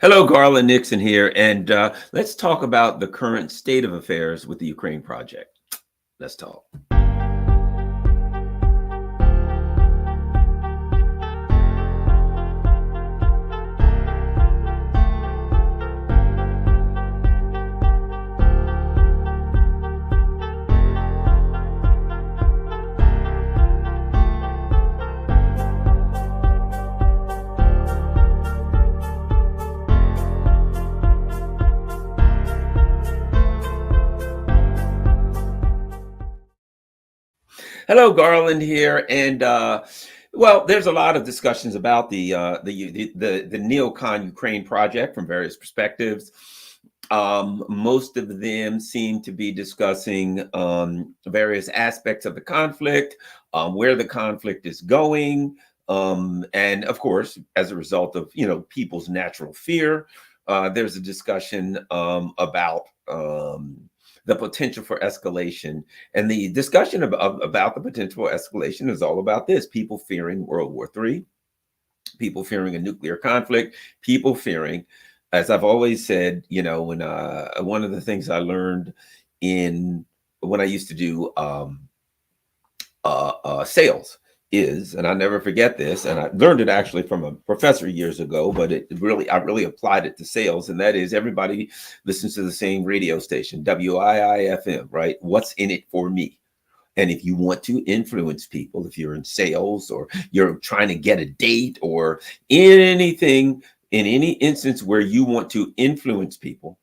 Hello, Garland Nixon here, and let's talk about the current state of affairs with the Ukraine project. Let's talk. Hello, Garland here, and well, there's a lot of discussions about the Neocon Ukraine project from various perspectives. Most of them seem to be discussing various aspects of the conflict, where the conflict is going, and of course, as a result of people's natural fear, there's a discussion about the potential for escalation. And the discussion about the potential for escalation is all about this: people fearing World War III, people fearing a nuclear conflict, people fearing, as I've always said, when one of the things I learned when I used to do sales is, and I never forget this, and I learned it actually from a professor years ago, but I really applied it to sales, and that is, everybody listens to the same radio station, WIIFM, right? What's in it for me? And if you want to influence people, if you're in sales or you're trying to get a date or anything, in any instance where you want to influence people,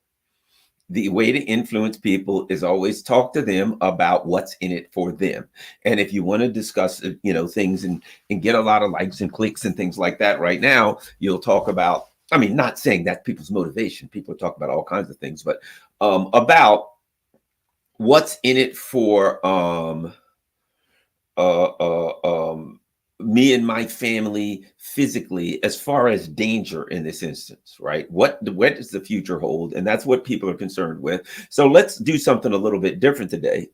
the way to influence people is always talk to them about what's in it for them. And if you want to discuss, things and get a lot of likes and clicks and things like that right now, you'll talk about, I mean, not saying that people's motivation, people talk about all kinds of things, but about what's in it for me and my family physically, as far as danger in this instance, right? What does the future hold? And that's what people are concerned with. So let's do something a little bit different today.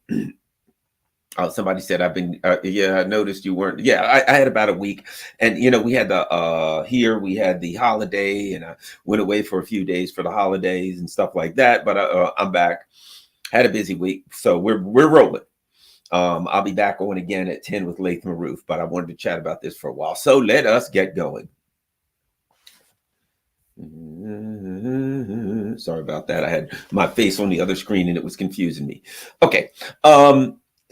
Somebody said, I noticed you weren't. Yeah, I had about a week, and we had we had the holiday, and I went away for a few days for the holidays and stuff like that. But I'm back. Had a busy week, so we're rolling. I'll be back on again at 10 with Latham Roof, but I wanted to chat about this for a while. So let us get going. Sorry about that. I had my face on the other screen and it was confusing me. Okay.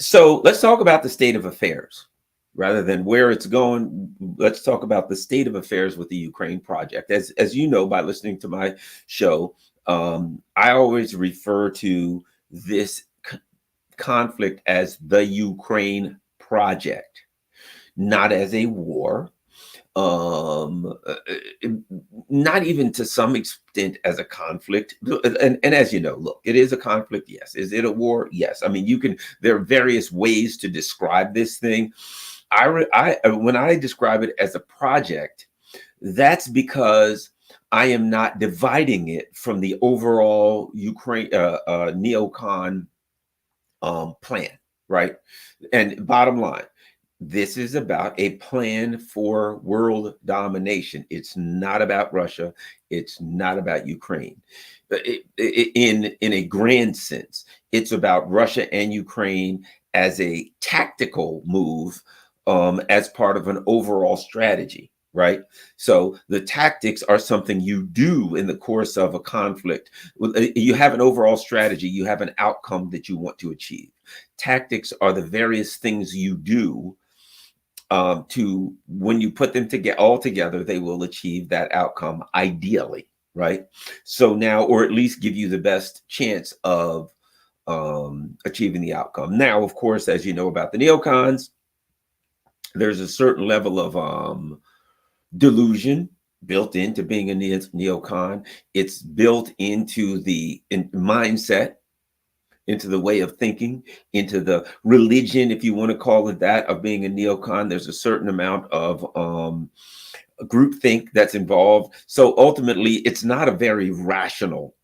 So let's talk about the state of affairs rather than where it's going. Let's talk about the state of affairs with the Ukraine project. As you know, by listening to my show, I always refer to this conflict as the Ukraine project, not as a war, not even to some extent as a conflict. And as you know, look, it is a conflict. Yes. Is it a war? Yes. I mean, there are various ways to describe this thing. When I describe it as a project, that's because I am not dividing it from the overall Ukraine Neocon plan, right? And bottom line, this is about a plan for world domination. It's not about Russia. It's not about Ukraine. In a grand sense, it's about Russia and Ukraine as a tactical move, as part of an overall strategy. Right. So the tactics are something you do in the course of a conflict. You have an overall strategy. You have an outcome that you want to achieve. Tactics are the various things you do to, when you put them all together, they will achieve that outcome ideally. Right. So now, or at least give you the best chance of achieving the outcome. Now, of course, as you know about the Neocons, there's a certain level of delusion built into being a neocon. It's built into the mindset, into the way of thinking, into the religion, if you want to call it that, of being a neocon. There's a certain amount of groupthink that's involved. So ultimately, it's not a very rational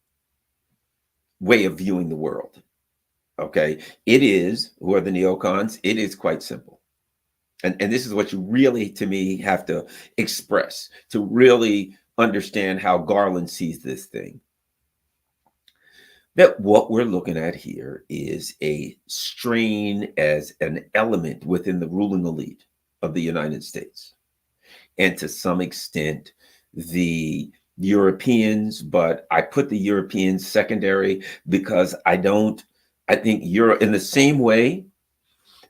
way of viewing the world. Okay, it is, who are the neocons? It is quite simple. And this is what you really, to me, have to express to really understand how Garland sees this thing. That what we're looking at here is a strain as an element within the ruling elite of the United States. And to some extent, the Europeans, but I put the Europeans secondary because I think Europe, in the same way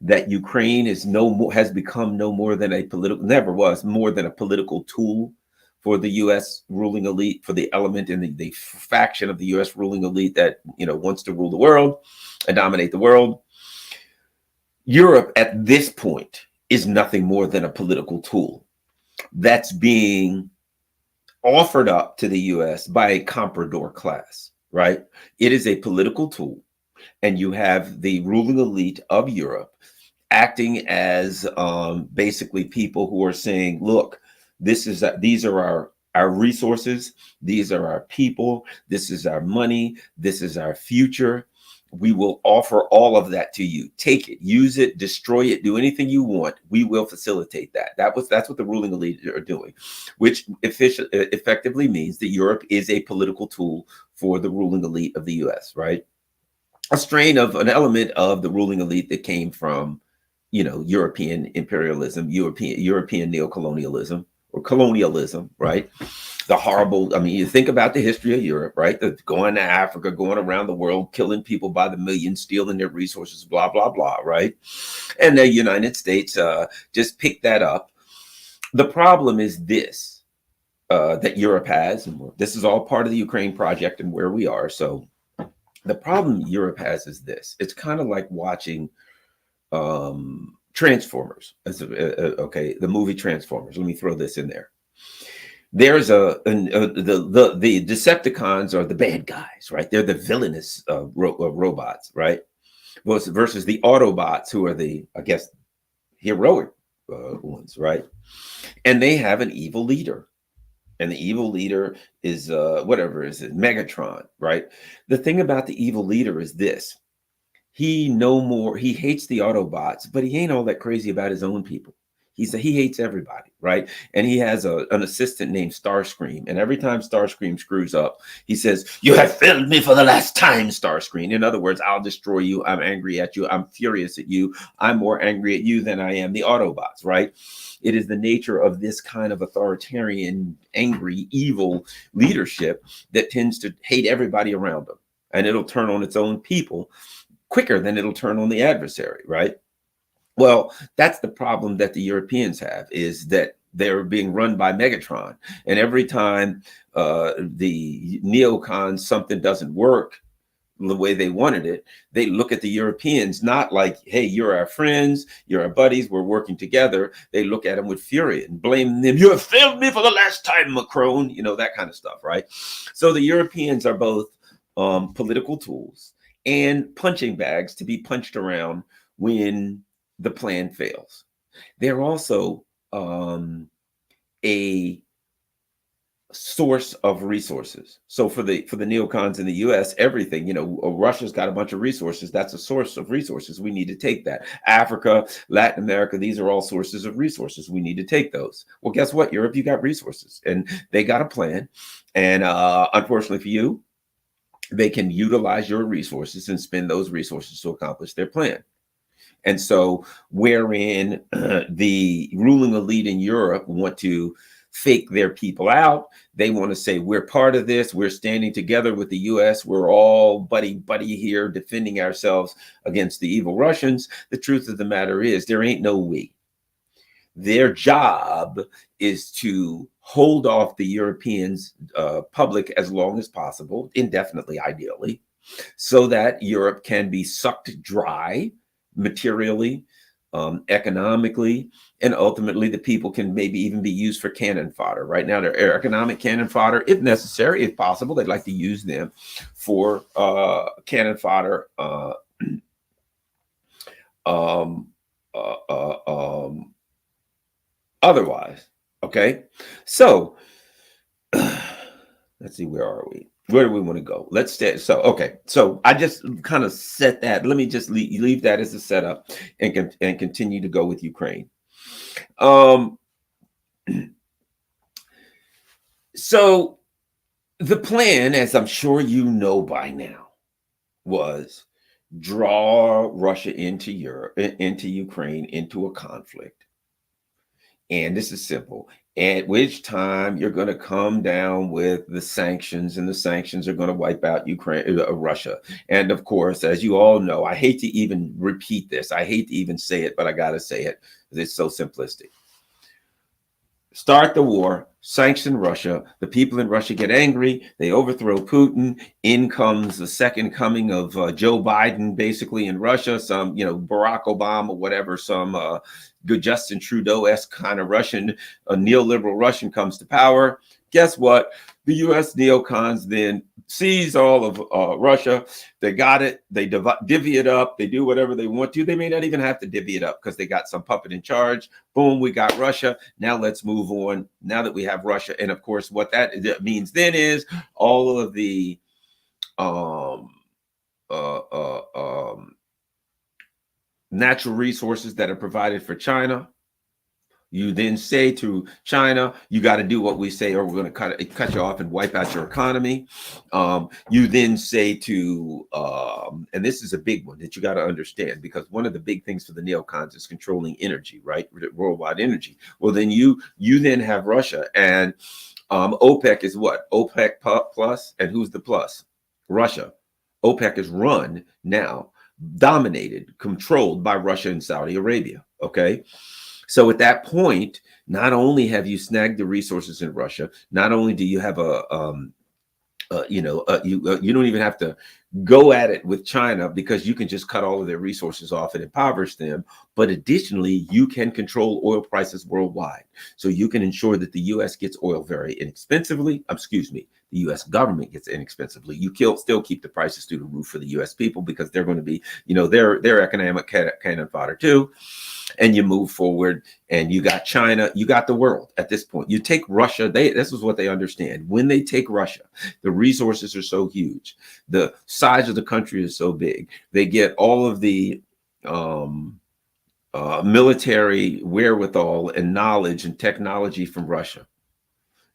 that Ukraine is has become no more than a political, never was more than a political tool for the U.S. ruling elite, for the element in the faction of the U.S. ruling elite that wants to rule the world and dominate the world. Europe at this point is nothing more than a political tool that's being offered up to the U.S. by a comprador class, right? It is a political tool, and you have the ruling elite of Europe acting as basically people who are saying, look, these are our resources, these are our people, this is our money, this is our future. We will offer all of that to you. Take it, use it, destroy it, do anything you want. We will facilitate that. That's what the ruling elite are doing, which effectively means that Europe is a political tool for the ruling elite of the US, right? A strain of an element of the ruling elite that came from, European imperialism, European neocolonialism or colonialism, right? The horrible, you think about the history of Europe, right? Going to Africa, going around the world, killing people by the millions, stealing their resources, blah, blah, blah, right? And the United States just picked that up. The problem is this, that Europe has, and this is all part of the Ukraine project and where we are. So the problem Europe has is this. It's kind of like watching Transformers, the movie Transformers. Let me throw this in there. There's the Decepticons are the bad guys, right? They're the villainous robots, right? Versus the Autobots, who are the, I guess, heroic ones, right? And they have an evil leader. And the evil leader is Megatron, right? The thing about the evil leader is this. He hates the Autobots, but he ain't all that crazy about his own people. He hates everybody, right? And he has an assistant named Starscream. And every time Starscream screws up, he says, "You have failed me for the last time, Starscream." In other words, I'll destroy you. I'm angry at you. I'm furious at you. I'm more angry at you than I am the Autobots, right? It is the nature of this kind of authoritarian, angry, evil leadership that tends to hate everybody around them. And it'll turn on its own people quicker than it'll turn on the adversary, right? Well, that's the problem that the Europeans have, is that they're being run by Megatron. And every time the Neocons, something doesn't work the way they wanted it, they look at the Europeans not like, hey, you're our friends, you're our buddies, we're working together. They look at them with fury and blame them. "You have failed me for the last time, Macron," that kind of stuff, right? So the Europeans are both political tools and punching bags to be punched around when the plan fails. They're also a source of resources. So for the neocons in the US, everything, Russia's got a bunch of resources. That's a source of resources. We need to take that. Africa, Latin America, these are all sources of resources. We need to take those. Well, guess what? Europe, you got resources, and they got a plan. And unfortunately for you, they can utilize your resources and spend those resources to accomplish their plan. And so wherein the ruling elite in Europe want to fake their people out, they want to say, we're part of this, we're standing together with the US, we're all buddy here defending ourselves against the evil Russians. The truth of the matter is there ain't no we. Their job is to hold off the Europeans public as long as possible, indefinitely ideally, so that Europe can be sucked dry materially, economically, and ultimately the people can maybe even be used for cannon fodder. Right now, they're economic cannon fodder, if necessary, if possible. They'd like to use them for cannon fodder. Otherwise, okay. So let's see, where are we? Where do we want to go? Let's stay. So, okay. So I just kind of set that. Let me just leave that as a setup and continue to go with Ukraine. So the plan, as I'm sure you know by now, was draw Russia into Europe, into Ukraine, into a conflict. And this is simple. At which time you're going to come down with the sanctions, and the sanctions are going to wipe out Ukraine, Russia. And of course, as you all know, I hate to even repeat this. I hate to even say it, but I got to say it because it's so simplistic. Start the war, sanction Russia. The people in Russia get angry. They overthrow Putin. In comes the second coming of Joe Biden, basically in Russia. Some, Barack Obama, whatever, some good Justin Trudeau-esque kind of Russian, a neoliberal Russian comes to power. Guess what? The U.S. neocons then seize all of Russia. They got it. They divvy it up. They do whatever they want to. They may not even have to divvy it up because they got some puppet in charge. Boom, we got Russia. Now let's move on. Now that we have Russia, and of course, what that means then is all of the natural resources that are provided for China. You then say to China, you got to do what we say, or we're going to cut you off and wipe out your economy. You then say to, and this is a big one that you got to understand, because one of the big things for the neocons is controlling energy, right? Worldwide energy. Well, then you then have Russia, and OPEC is what? OPEC plus, and who's the plus? Russia. OPEC is run now, dominated, controlled by Russia and Saudi Arabia. Okay. So at that point, not only have you snagged the resources in Russia, not only do you have you don't even have to go at it with China, because you can just cut all of their resources off and impoverish them. But additionally, you can control oil prices worldwide. So you can ensure that the U.S. gets oil very inexpensively. The U.S. government gets inexpensively. You still keep the prices through the roof for the U.S. people, because they're going to be, they're economic cannon fodder too. And you move forward, and you got China, you got the world at this point. You take Russia, this is what they understand. When they take Russia, the resources are so huge. The size of the country is so big. They get all of the military wherewithal and knowledge and technology from Russia.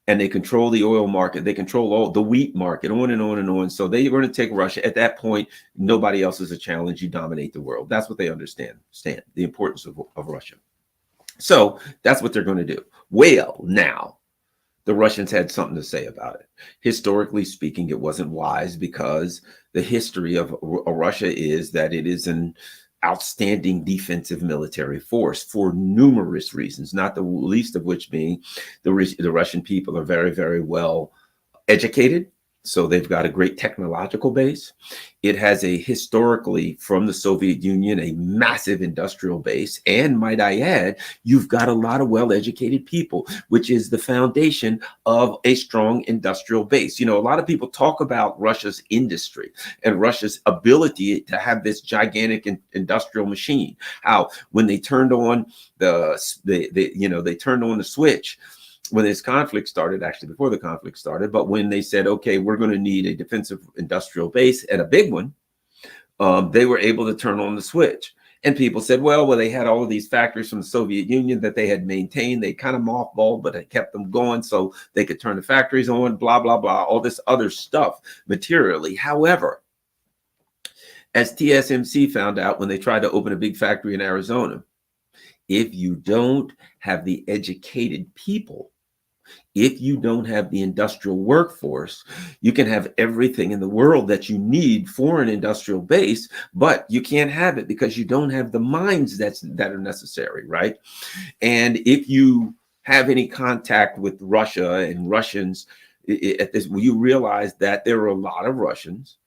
And they control the oil market. They control all the wheat market, on and on and on. So they're going to take Russia. At that point, nobody else is a challenge. You dominate the world. That's what they understand, the importance of Russia. So that's what they're going to do. Well, now, the Russians had something to say about it. Historically speaking, it wasn't wise, because the history of Russia is that it is an outstanding defensive military force for numerous reasons, not the least of which being the Russian people are very, very well educated. So they've got a great technological base. It has historically, from the Soviet Union, a massive industrial base. And might I add, you've got a lot of well-educated people, which is the foundation of a strong industrial base. A lot of people talk about Russia's industry and Russia's ability to have this gigantic industrial machine. How when they turned on they turned on the switch when this conflict started, actually before the conflict started, but when they said, okay, we're going to need a defensive industrial base, and a big one, they were able to turn on the switch. And people said, well, they had all of these factories from the Soviet Union that they had maintained. They kind of mothballed, but they kept them going so they could turn the factories on, blah, blah, blah, all this other stuff materially. However, as TSMC found out when they tried to open a big factory in Arizona, if you don't have the educated people, if you don't have the industrial workforce, you can have everything in the world that you need for an industrial base, but you can't have it because you don't have the minds that are necessary, right? And if you have any contact with Russia and Russians, you realize that there are a lot of Russians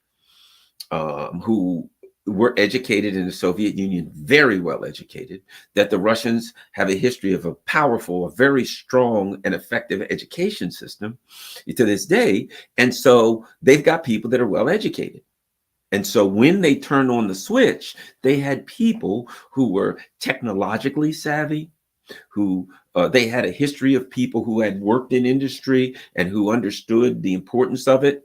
who were educated in the Soviet Union, very well educated, that the Russians have a history of a powerful, a very strong and effective education system to this day. And so they've got people that are well educated. And so when they turned on the switch, they had people who were technologically savvy, who they had a history of people who had worked in industry and who understood the importance of it,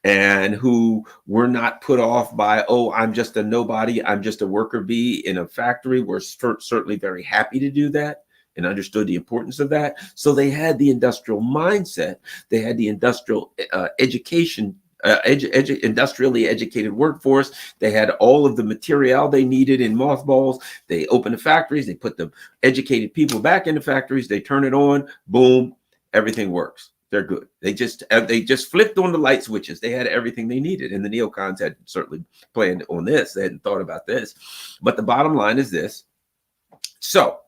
and who were not put off by, oh, I'm just a nobody, I'm just a worker bee in a factory. We're certainly very happy to do that. and understood the importance of that. So they had the industrial mindset. They had the industrial education, industrially educated workforce. They had all of the material they needed in mothballs. They opened the factories. They put the educated people back in the factories. They turn it on. Boom. Everything works. They're good. They just flipped on the light switches. They had everything they needed. And the neocons had certainly planned on this. They hadn't thought about this. But the bottom line is this. So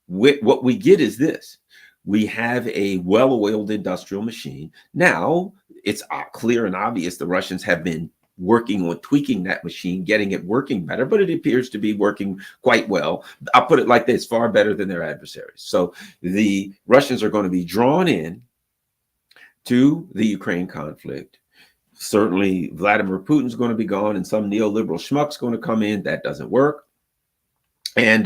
what we get is this. We have a well-oiled industrial machine. Now, it's clear and obvious the Russians have been working on tweaking that machine, getting it working better, but it appears to be working quite well. I'll put it like this, far better than their adversaries. So the Russians are going to be drawn in to the Ukraine conflict. Certainly, Vladimir Putin's going to be gone, and some neoliberal schmuck's going to come in. That doesn't work. And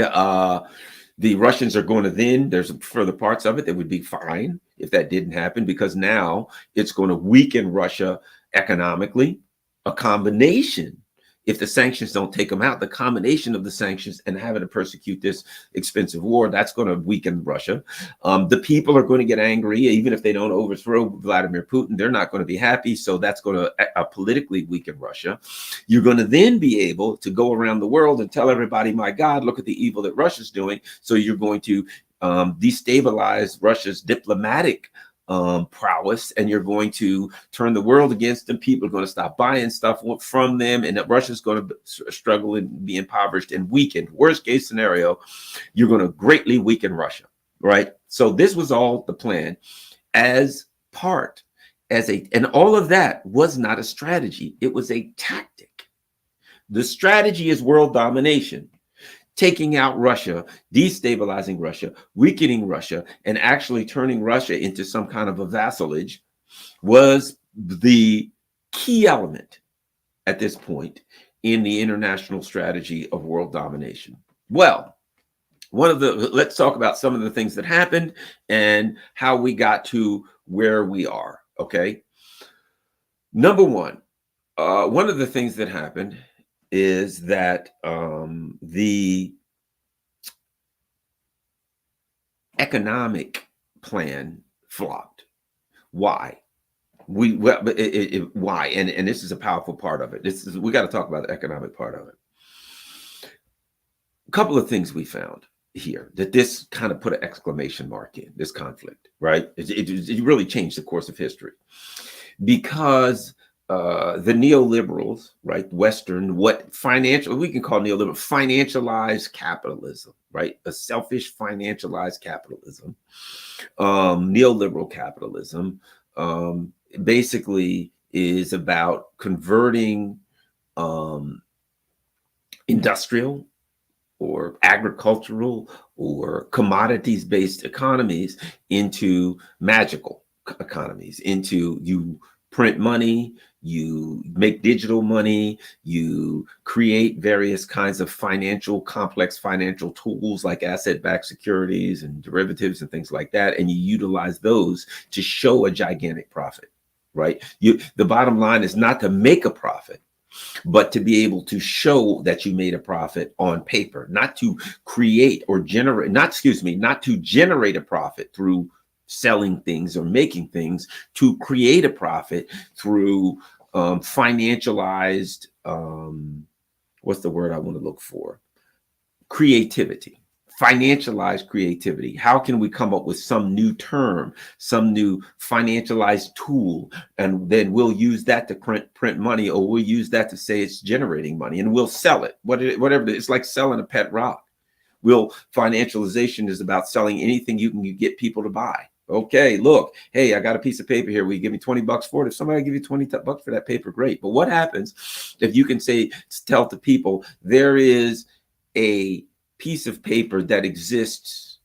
the Russians are going to then, there's further parts of it that would be fine if that didn't happen, because now it's going to weaken Russia economically. A combination, if the sanctions don't take them out, the combination of the sanctions and having to persecute this expensive war, that's going to weaken Russia. The people are going to get angry, even if they don't overthrow Vladimir Putin, they're not going to be happy. So that's going to politically weaken Russia. You're going to then be able to go around the world and tell everybody, my God, look at the evil that Russia's doing. So you're going to destabilize Russia's diplomatic prowess, and you're going to turn the world against them. People are going to stop buying stuff from them, and that Russia's going to struggle and be impoverished and weakened. Worst case scenario, you're going to greatly weaken Russia, right? So this was all the plan and all of that was not a strategy. It was a tactic. The strategy is world domination. Taking out Russia, destabilizing Russia, weakening Russia, and actually turning Russia into some kind of a vassalage was the key element at this point in the international strategy of world domination. Well, let's talk about some of the things that happened and how we got to where we are, okay? Number one of the things that happened is that the economic plan flopped. Why? Why? And this is a powerful part of it. We got to talk about the economic part of it. A couple of things we found here that this kind of put an exclamation mark in this conflict, right? It really changed the course of history because the neoliberals, right, Western, we can call neoliberal financialized capitalism, right? A selfish financialized capitalism, neoliberal capitalism, basically is about converting industrial or agricultural or commodities-based economies into magical economies, into you print money, you make digital money, you create various kinds of complex financial tools like asset-backed securities and derivatives and things like that, and you utilize those to show a gigantic profit, right? The bottom line is not to make a profit, but to be able to show that you made a profit on paper, not to create or generate, not to generate a profit through selling things or making things, to create a profit through financialized, what's the word I want to look for? Creativity, financialized creativity. How can we come up with some new term, some new financialized tool, and then we'll use that to print money, or we'll use that to say it's generating money, and we'll sell it, whatever it is. It's like selling a pet rock. Financialization is about selling anything you can get people to buy. Okay, look, hey, I got a piece of paper here. Will you give me $20 for it? If somebody give you $20 for that paper, great. But what happens if you can tell to people there is a piece of paper that exists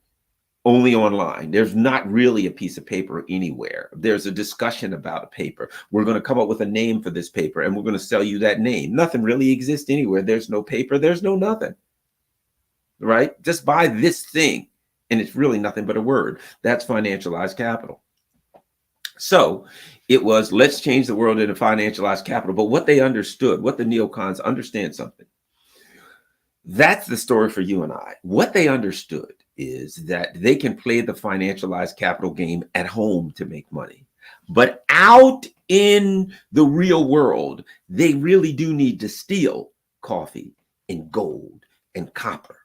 only online? There's not really a piece of paper anywhere. There's a discussion about a paper. We're going to come up with a name for this paper, and we're going to sell you that name. Nothing really exists anywhere. There's no paper. There's no nothing, right? Just buy this thing. And it's really nothing but a word. That's financialized capital. So it was, let's change the world into financialized capital. But what they understood, what the neocons understand something. That's the story for you and I. What they understood is that they can play the financialized capital game at home to make money. But out in the real world, they really do need to steal coffee and gold and copper,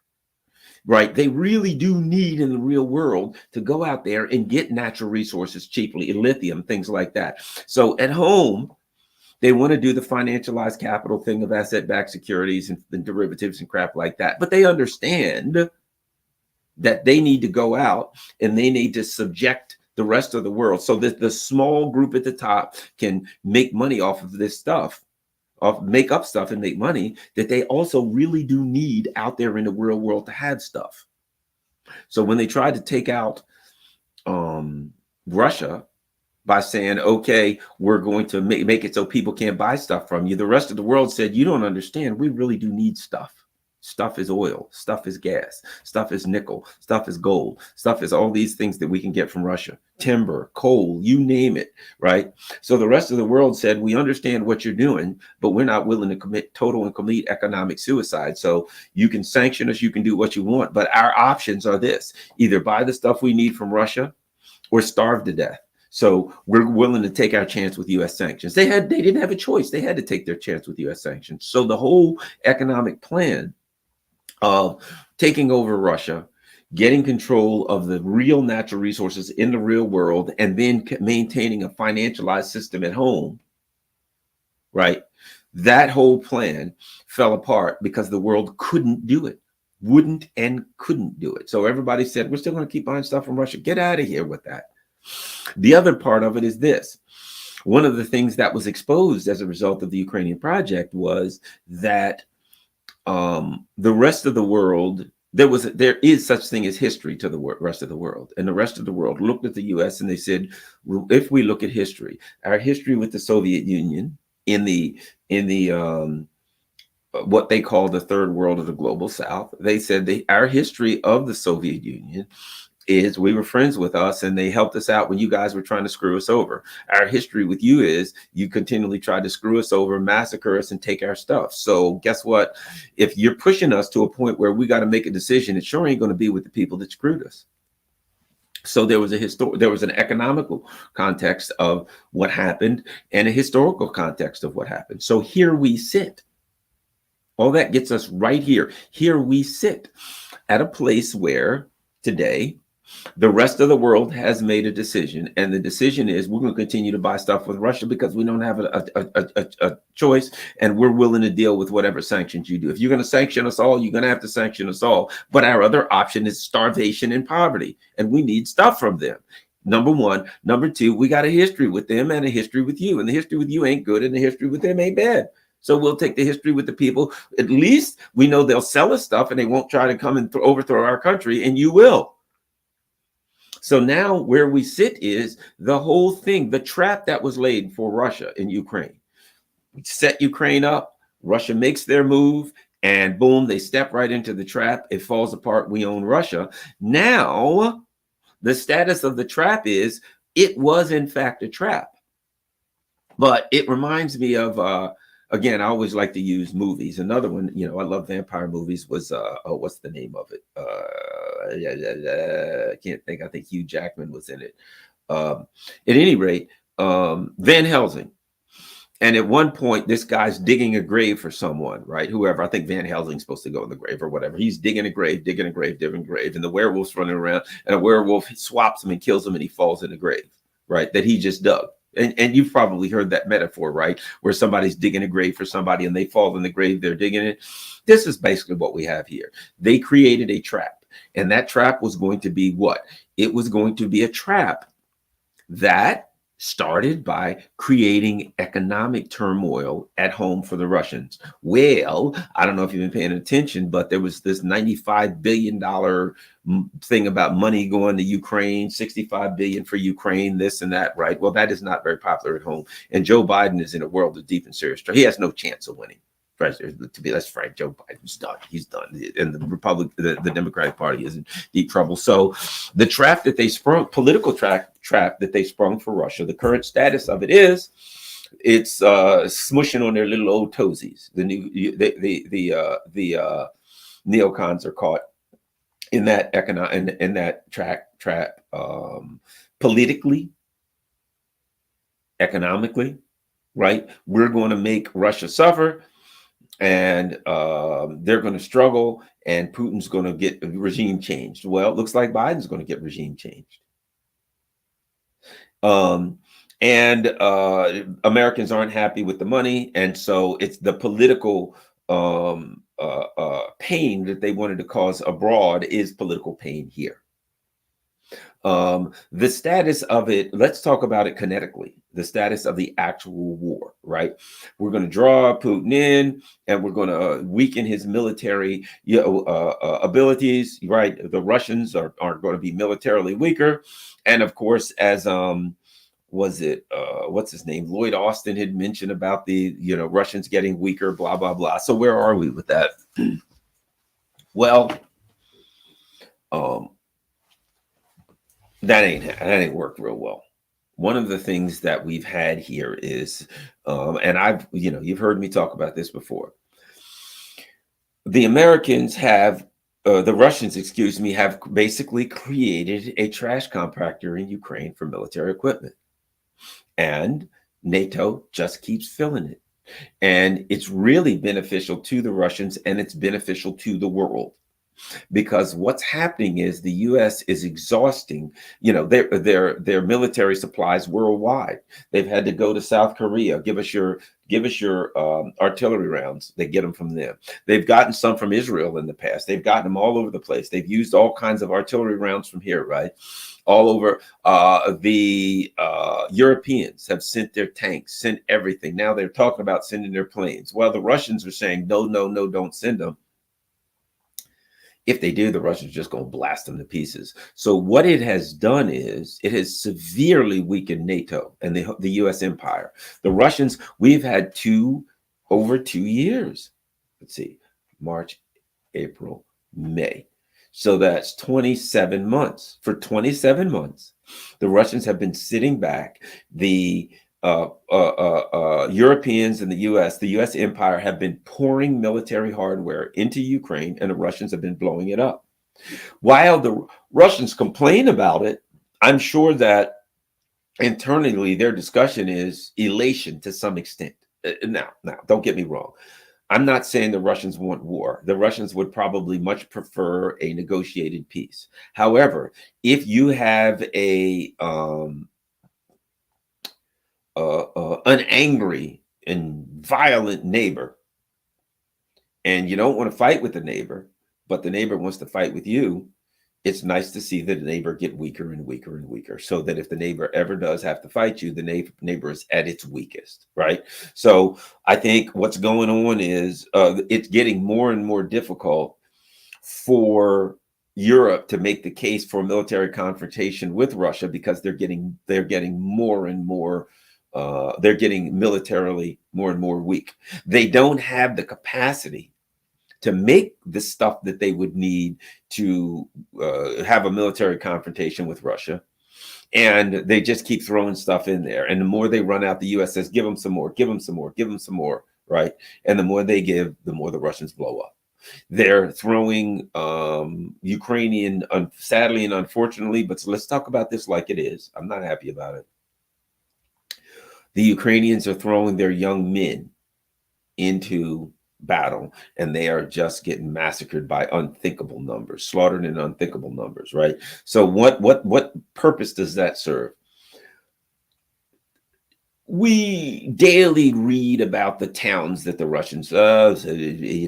right? They really do need in the real world to go out there and get natural resources cheaply, lithium, things like that. So at home, they want to do the financialized capital thing of asset-backed securities and derivatives and crap like that. But they understand that they need to go out and they need to subject the rest of the world so that the small group at the top can make money off of this stuff, make up stuff and make money that they also really do need out there in the real world to have stuff. So when they tried to take out Russia by saying, okay, we're going to make it so people can't buy stuff from you, the rest of the world said, you don't understand, we really do need stuff. Stuff is oil, stuff is gas, stuff is nickel, stuff is gold, stuff is all these things that we can get from Russia, timber, coal, you name it, right? So the rest of the world said, we understand what you're doing, but we're not willing to commit total and complete economic suicide. So you can sanction us, you can do what you want, but our options are this: either buy the stuff we need from Russia or starve to death. So we're willing to take our chance with U.S. sanctions. They didn't have a choice. They had to take their chance with U.S. sanctions. So the whole economic plan of taking over Russia, getting control of the real natural resources in the real world, and then maintaining a financialized system at home, right? That whole plan fell apart because the world couldn't do it, wouldn't and couldn't do it. So everybody said, we're still going to keep buying stuff from Russia. Get out of here with that. The other part of it is this. One of the things that was exposed as a result of the Ukrainian project was that the rest of the world, there is such thing as history to the rest of the world, and the rest of the world looked at the U.S. and they said, well, if we look at history, our history with the Soviet Union in the what they call the third world of the global South, they said our history of the Soviet Union is we were friends with us and they helped us out when you guys were trying to screw us over. Our history with you is you continually tried to screw us over, massacre us, and take our stuff. So guess what? If you're pushing us to a point where we got to make a decision, it sure ain't going to be with the people that screwed us. So there was an economical context of what happened and a historical context of what happened. So here we sit. All that gets us right here. Here we sit at a place where today the rest of the world has made a decision, and the decision is we're going to continue to buy stuff with Russia because we don't have a choice, and we're willing to deal with whatever sanctions you do. If you're going to sanction us all, you're going to have to sanction us all. But our other option is starvation and poverty, and we need stuff from them. Number one. Number two, we got a history with them and a history with you, and the history with you ain't good, and the history with them ain't bad. So we'll take the history with the people. At least we know they'll sell us stuff, and they won't try to come and overthrow our country, and you will. So now where we sit is the whole thing, the trap that was laid for Russia in Ukraine. We set Ukraine up, Russia makes their move, and boom, they step right into the trap. It falls apart. We own Russia. Now, the status of the trap is it was in fact a trap. But it reminds me of, again, I always like to use movies. Another one, I love vampire movies, was, what's the name of it? I can't think. I think Hugh Jackman was in it. At any rate, Van Helsing. And at one point, this guy's digging a grave for someone, right? Whoever. I think Van Helsing's supposed to go in the grave or whatever. He's digging a grave. And the werewolf's running around, and a werewolf swaps him and kills him, and he falls in the grave, right? That he just dug. And you've probably heard that metaphor, right? Where somebody's digging a grave for somebody and they fall in the grave they're digging it. This is basically what we have here. They created a trap, and that trap was going to be what? It was going to be a trap that started by creating economic turmoil at home for the Russians. Well, I don't know if you've been paying attention, but there was this $95 billion thing about money going to Ukraine, $65 billion for Ukraine, this and that, right? Well, that is not very popular at home. And Joe Biden is in a world of deep and serious trouble. He has no chance of winning. To be less frank, Joe Biden's done. He's done. And the Democratic Party is in deep trouble. So the trap that they sprung, political trap that they sprung for Russia, the current status of it is it's smushing on their little old toesies. The Neocons are caught. in that in that track, politically, economically, right? We're going to make Russia suffer, and they're going to struggle, and Putin's going to get regime changed. Well, it looks like Biden's going to get regime changed. And Americans aren't happy with the money, and so it's the political pain that they wanted to cause abroad is political pain here. The status of it, let's talk about it kinetically, the status of the actual war, right? We're going to draw Putin in, and we're going to weaken his military abilities, right? The Russians are going to be militarily weaker. And of course, as was it what's his name, Lloyd Austin had mentioned about the Russians getting weaker, blah blah blah. So where are we with that? Well, that ain't worked real well. One of the things that we've had here is, and I've you've heard me talk about this before. The Americans have, the Russians, excuse me, have basically created a trash compactor in Ukraine for military equipment. And NATO just keeps filling it. And it's really beneficial to the Russians, and it's beneficial to the world. Because what's happening is the U.S. is exhausting, their military supplies worldwide. They've had to go to South Korea. Give us your artillery rounds. They get them from them. They've gotten some from Israel in the past. They've gotten them all over the place. They've used all kinds of artillery rounds from here, right? All over. The Europeans have sent their tanks, sent everything. Now they're talking about sending their planes. Well, the Russians are saying, no, no, no, don't send them. If they do, the Russians are just going to blast them to pieces. So what it has done is it has severely weakened NATO and the U.S. empire. The Russians, we've had over 2 years. Let's see, March, April, May. So that's 27 months. For 27 months, the Russians have been sitting back. The Europeans and the U.S. empire have been pouring military hardware into Ukraine, and the Russians have been blowing it up. While the Russians complain about it, I'm sure that internally their discussion is elation to some extent. Now, don't get me wrong. I'm not saying the Russians want war. The Russians would probably much prefer a negotiated peace. However, if you have an angry and violent neighbor, and you don't want to fight with the neighbor, but the neighbor wants to fight with you, it's nice to see the neighbor get weaker and weaker and weaker, so that if the neighbor ever does have to fight you, the neighbor is at its weakest, right? So I think what's going on is it's getting more and more difficult for Europe to make the case for military confrontation with Russia, because they're getting more and more they're getting militarily more and more weak. They don't have the capacity to make the stuff that they would need to have a military confrontation with Russia. And they just keep throwing stuff in there. And the more they run out, the U.S. says, give them some more, give them some more, give them some more, right? And the more they give, the more the Russians blow up. They're throwing Ukrainian, sadly and unfortunately, but let's talk about this like it is. I'm not happy about it. The Ukrainians are throwing their young men into battle, and they are just getting massacred by unthinkable numbers, slaughtered in unthinkable numbers, right? So what purpose does that serve? We daily read about the towns that the Russians, Avdiivka,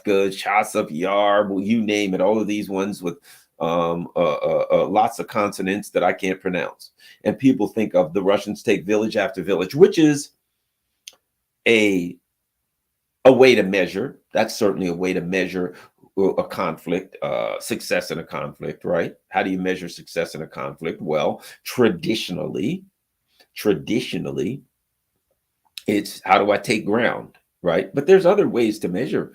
Chasiv Yar, you name it, all of these ones with lots of consonants that I can't pronounce. And people think of the Russians take village after village, which is a way to measure. That's certainly a way to measure a conflict, success in a conflict, right? How do you measure success in a conflict? Well, traditionally, it's how do I take ground, right? But there's other ways to measure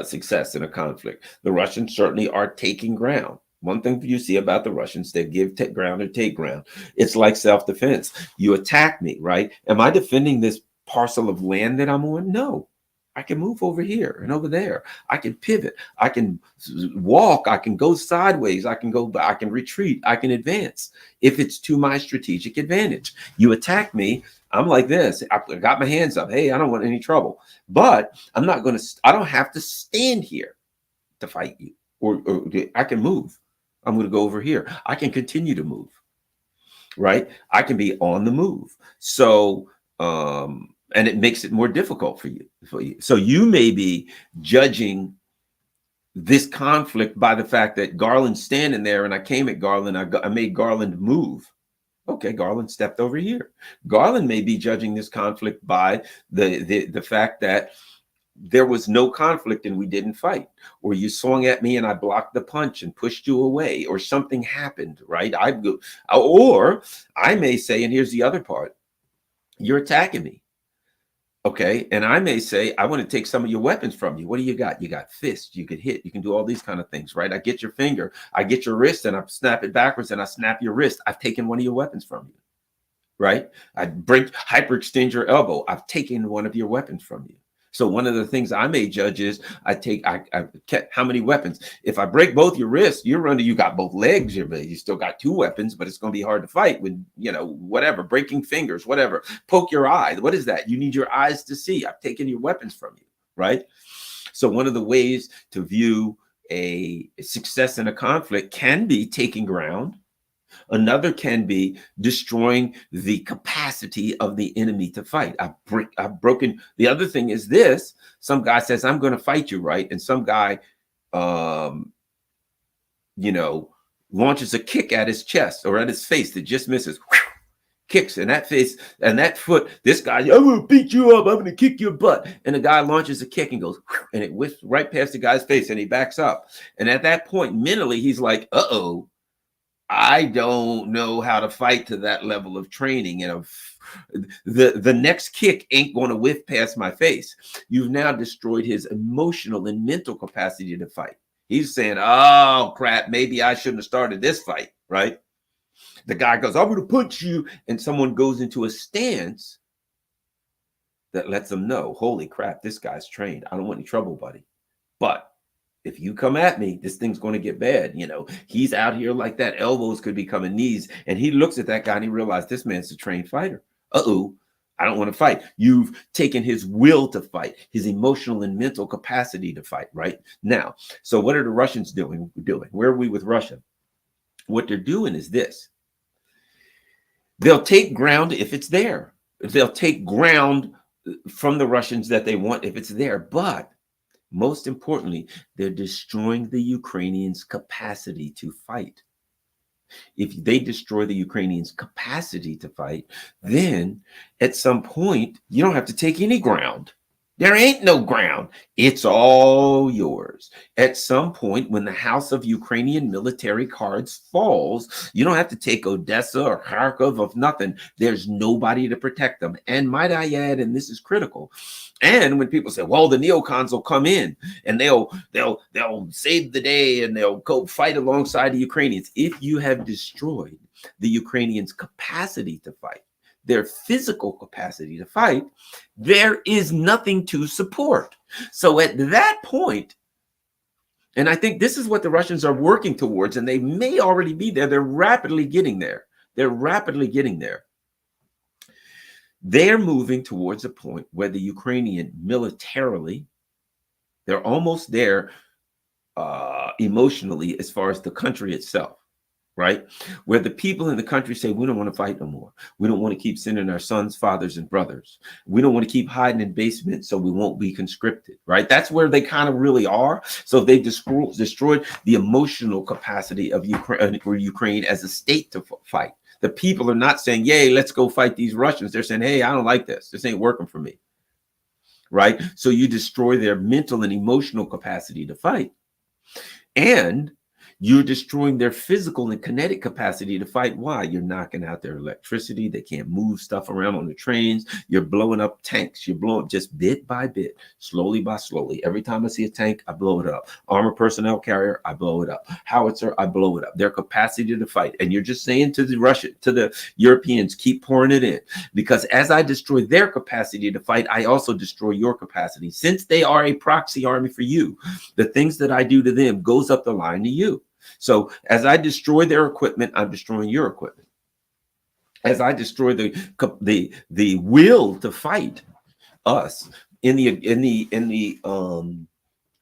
success in a conflict. The Russians certainly are taking ground. One thing you see about the Russians, they take ground or take ground. It's like self-defense. You attack me, right? Am I defending this parcel of land that I'm on? No. I can move over here and over there. I can pivot. I can walk. I can go sideways. I can retreat. I can advance if it's to my strategic advantage. You attack me, I'm like this. I got my hands up. Hey, I don't want any trouble. But I don't have to stand here to fight you. Or I can move. I'm going to go over here. I can continue to move. Right? I can be on the move. So, and it makes it more difficult for you. So you may be judging this conflict by the fact that Garland's standing there, and I came at Garland. I made Garland move. Okay, Garland stepped over here. Garland may be judging this conflict by the fact that there was no conflict and we didn't fight, or you swung at me and I blocked the punch and pushed you away, or something happened, right? Or I may say, and here's the other part, you're attacking me. Okay. And I may say, I want to take some of your weapons from you. What do you got? You got fists. You could hit. You can do all these kind of things, right? I get your finger. I get your wrist and I snap it backwards and I snap your wrist. I've taken one of your weapons from you, right? I hyperextend your elbow. I've taken one of your weapons from you. So one of the things I may judge is I kept how many weapons. If I break both your wrists, you got both legs, you still got two weapons, but it's going to be hard to fight with, whatever, breaking fingers, whatever, poke your eye. What is that? You need your eyes to see. I've taken your weapons from you, right? So one of the ways to view a success in a conflict can be taking ground. Another can be destroying the capacity of the enemy to fight. I've broken. The other thing is this: some guy says, "I'm going to fight you," right? And some guy, launches a kick at his chest or at his face that just misses. Kicks in that face and that foot. This guy, I'm going to beat you up. I'm going to kick your butt. And the guy launches a kick and goes, and it whips right past the guy's face, and he backs up. And at that point, mentally, he's like, "Uh-oh. I don't know how to fight to that level of training, and the next kick ain't going to whiff past my face." You've now destroyed his emotional and mental capacity to fight. He's saying, "Oh crap, maybe I shouldn't have started this fight," right? The guy goes, "I'm going to punch you," and someone goes into a stance that lets them know, "Holy crap, this guy's trained. I don't want any trouble, buddy. But if you come at me, this thing's going to get bad." He's out here like that. Elbows could be coming knees. And he looks at that guy and he realized this man's a trained fighter. Uh-oh, I don't want to fight. You've taken his will to fight, his emotional and mental capacity to fight, right? Now, so what are the Russians doing? Where are we with Russia? What they're doing is this. They'll take ground if it's there. They'll take ground from the Russians that they want if it's there. But most importantly, they're destroying the Ukrainians' capacity to fight. If they destroy the Ukrainians' capacity to fight, then at some point, you don't have to take any ground. There ain't no ground. It's all yours. At some point, when the house of Ukrainian military cards falls, you don't have to take Odessa or Kharkov of nothing. There's nobody to protect them. And might I add, and this is critical, and when people say, "Well, the neocons will come in and they'll save the day and they'll go fight alongside the Ukrainians," if you have destroyed the Ukrainians' capacity to fight, their physical capacity to fight, there is nothing to support. So at that point, and I think this is what the Russians are working towards, and they may already be there. They're rapidly getting there. They're moving towards a point where the Ukrainian militarily, they're almost there emotionally as far as the country itself. Right? Where the people in the country say, "We don't want to fight no more. We don't want to keep sending our sons, fathers, and brothers. We don't want to keep hiding in basements so we won't be conscripted," right? That's where they kind of really are. So they destroyed the emotional capacity of Ukraine as a state to fight. The people are not saying, "Yay, let's go fight these Russians." They're saying, "Hey, I don't like this. This ain't working for me." Right? So you destroy their mental and emotional capacity to fight. And You're destroying their physical and kinetic capacity to fight. Why? You're knocking out their electricity. They can't move stuff around on the trains. You're blowing up tanks. You're blowing up just bit by bit, slowly by slowly. Every time I see a tank, I blow it up. Armored personnel carrier, I blow it up. Howitzer, I blow it up. Their capacity to fight. And you're just saying to the Russian, to the Europeans, keep pouring it in. Because as I destroy their capacity to fight, I also destroy your capacity. Since they are a proxy army for you, the things that I do to them goes up the line to you. So as I destroy their equipment, I'm destroying your equipment. As I destroy the will to fight us in the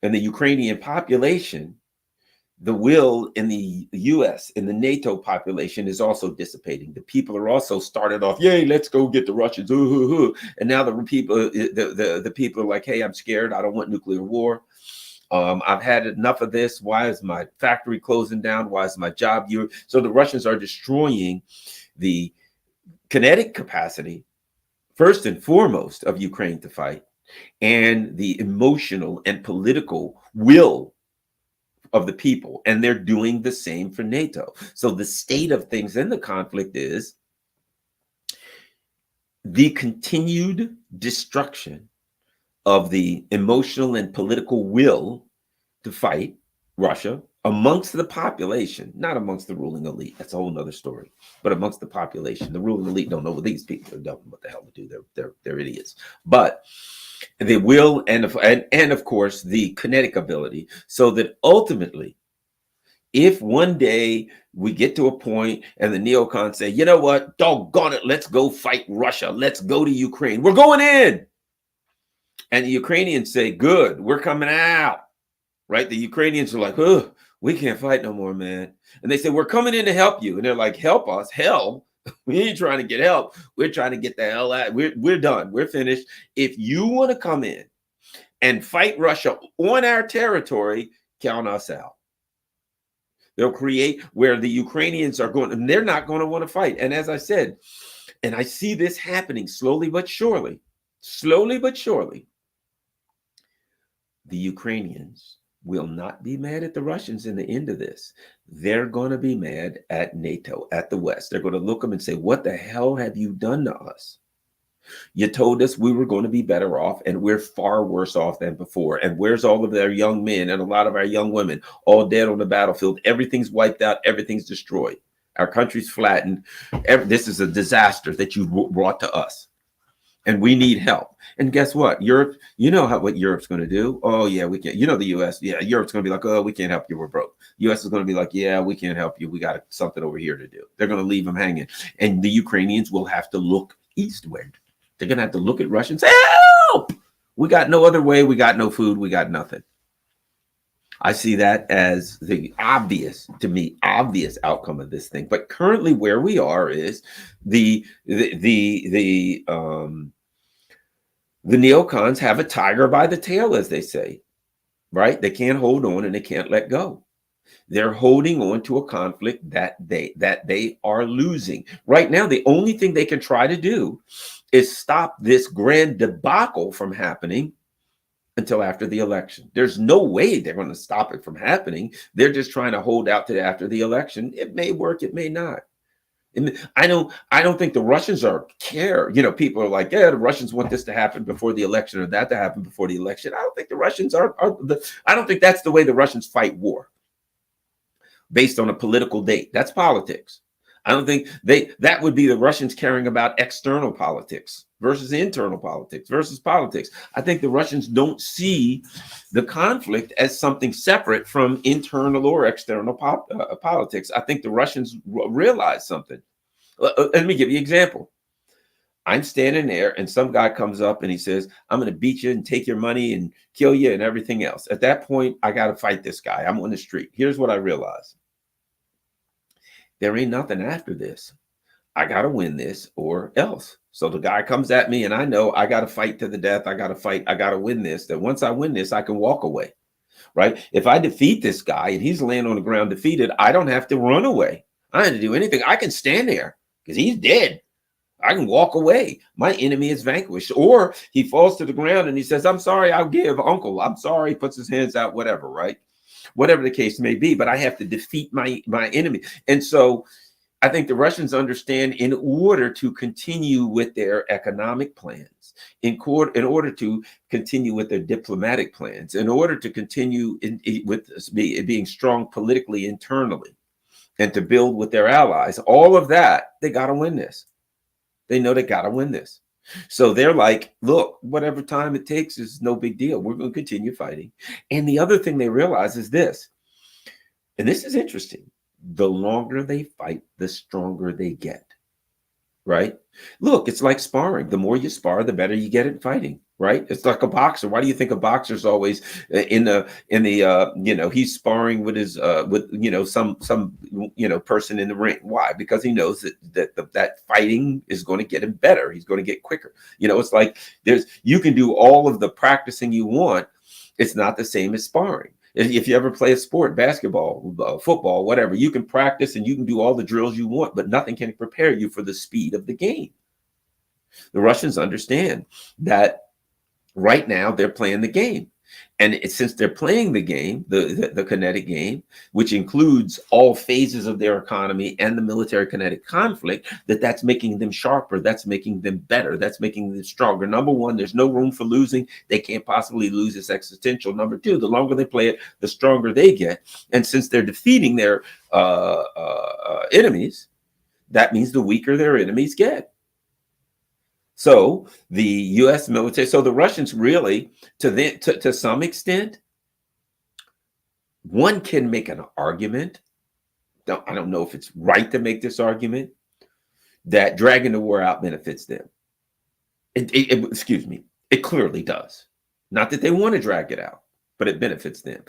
Ukrainian population, the will in the US, in the NATO population is also dissipating. The people are also started off, yay, let's go get the Russians. And now the people are like, hey, I'm scared. I don't want nuclear war. I've had enough of this. Why is my factory closing down? Why is my job? So the Russians are destroying the kinetic capacity, first and foremost, of Ukraine to fight, and the emotional and political will of the people. And they're doing the same for NATO. So the state of things in the conflict is the continued destruction of the emotional and political will to fight Russia amongst the population, not amongst the ruling elite. That's a whole nother story. But amongst the population, the ruling elite don't know what these people are doing, what the hell to do. They're idiots. But the will and of course the kinetic ability, so that ultimately, if one day we get to a point and the neocons say, you know what, doggone it, let's go fight Russia. Let's go to Ukraine. We're going in. And the Ukrainians say, good, we're coming out, right? The Ukrainians are like, oh, we can't fight no more, man. And they say, we're coming in to help you. And they're like, help us? Hell, we ain't trying to get help. We're trying to get the hell out. We're done. We're finished. If you want to come in and fight Russia on our territory, count us out. They'll create where the Ukrainians are going, and they're not going to want to fight. And as I said, and I see this happening slowly but surely, the Ukrainians will not be mad at the Russians in the end of this. They're going to be mad at NATO, at the West. They're going to look at them and say, what the hell have you done to us? You told us we were going to be better off, and we're far worse off than before. And where's all of their young men and a lot of our young women all dead on the battlefield? Everything's wiped out. Everything's destroyed. Our country's flattened. This is a disaster that you brought to us. And we need help. And guess what? Europe, you know what Europe's going to do? Oh, yeah, we can't. You know, the US, yeah, Europe's going to be like, oh, we can't help you. We're broke. US is going to be like, yeah, we can't help you. We got something over here to do. They're going to leave them hanging. And the Ukrainians will have to look eastward. They're going to have to look at Russia and say, help! We got no other way. We got no food. We got nothing. I see that as the obvious outcome of this thing. But currently where we are is the neocons have a tiger by the tail, as they say, right? They can't hold on and they can't let go. They're holding on to a conflict that they are losing. Right now, the only thing they can try to do is stop this grand debacle from happening until after the election. There's no way they're going to stop it from happening. They're just trying to hold out to after the election. It may work, it may not. And I don't think the Russians care. You know, people are like, yeah, the Russians want this to happen before the election or that to happen before the election. I don't think the Russians I don't think that's the way the Russians fight war, based on a political date. That's politics. I don't think that would be the Russians caring about external politics versus internal politics versus politics. I think the Russians don't see the conflict as something separate from internal or external politics. I think the Russians realize something. Let me give you an example. I'm standing there and some guy comes up and he says, I'm going to beat you and take your money and kill you and everything else. At that point, I got to fight this guy. I'm on the street. Here's what I realize. There ain't nothing after this. I got to win this or else. So the guy comes at me and I know I got to fight to the death. I got to fight. I got to win this. That once I win this, I can walk away, right? If I defeat this guy and he's laying on the ground defeated, I don't have to run away. I don't have to do anything. I can stand there because he's dead. I can walk away. My enemy is vanquished. Or he falls to the ground and he says, I'm sorry, I'll give, uncle. I'm sorry. Puts his hands out, whatever, right? whatever the case may be, but I have to defeat my enemy. And so I think the Russians understand, in order to continue with their economic plans, in order to continue with their diplomatic plans, in order to continue with being strong politically internally, and to build with their allies, all of that, they got to win this. They know they got to win this. So they're like, look, whatever time it takes is no big deal. We're going to continue fighting. And the other thing they realize is this, and this is interesting: the longer they fight, the stronger they get. Right? Look, it's like sparring. The more you spar, the better you get at fighting. Right? It's like a boxer. Why do you think a boxer's always in the he's sparring with his some person in the ring? Why? Because he knows that fighting is going to get him better. He's going to get quicker. It's like you can do all of the practicing you want. It's not the same as sparring. If you ever play a sport, basketball, football, whatever, you can practice and you can do all the drills you want, but nothing can prepare you for the speed of the game. The Russians understand that right now they're playing the game. And since they're playing the game, the kinetic game, which includes all phases of their economy and the military kinetic conflict, that's making them sharper, that's making them better, that's making them stronger. Number one, there's no room for losing. They can't possibly lose. It's existential. Number two, the longer they play it, the stronger they get. And since they're defeating their enemies, that means the weaker their enemies get. So the U.S. military, so the Russians really, to some extent, one can make an argument. I don't know if it's right to make this argument, that dragging the war out benefits them. Excuse me, it clearly does. Not that they want to drag it out, but it benefits them.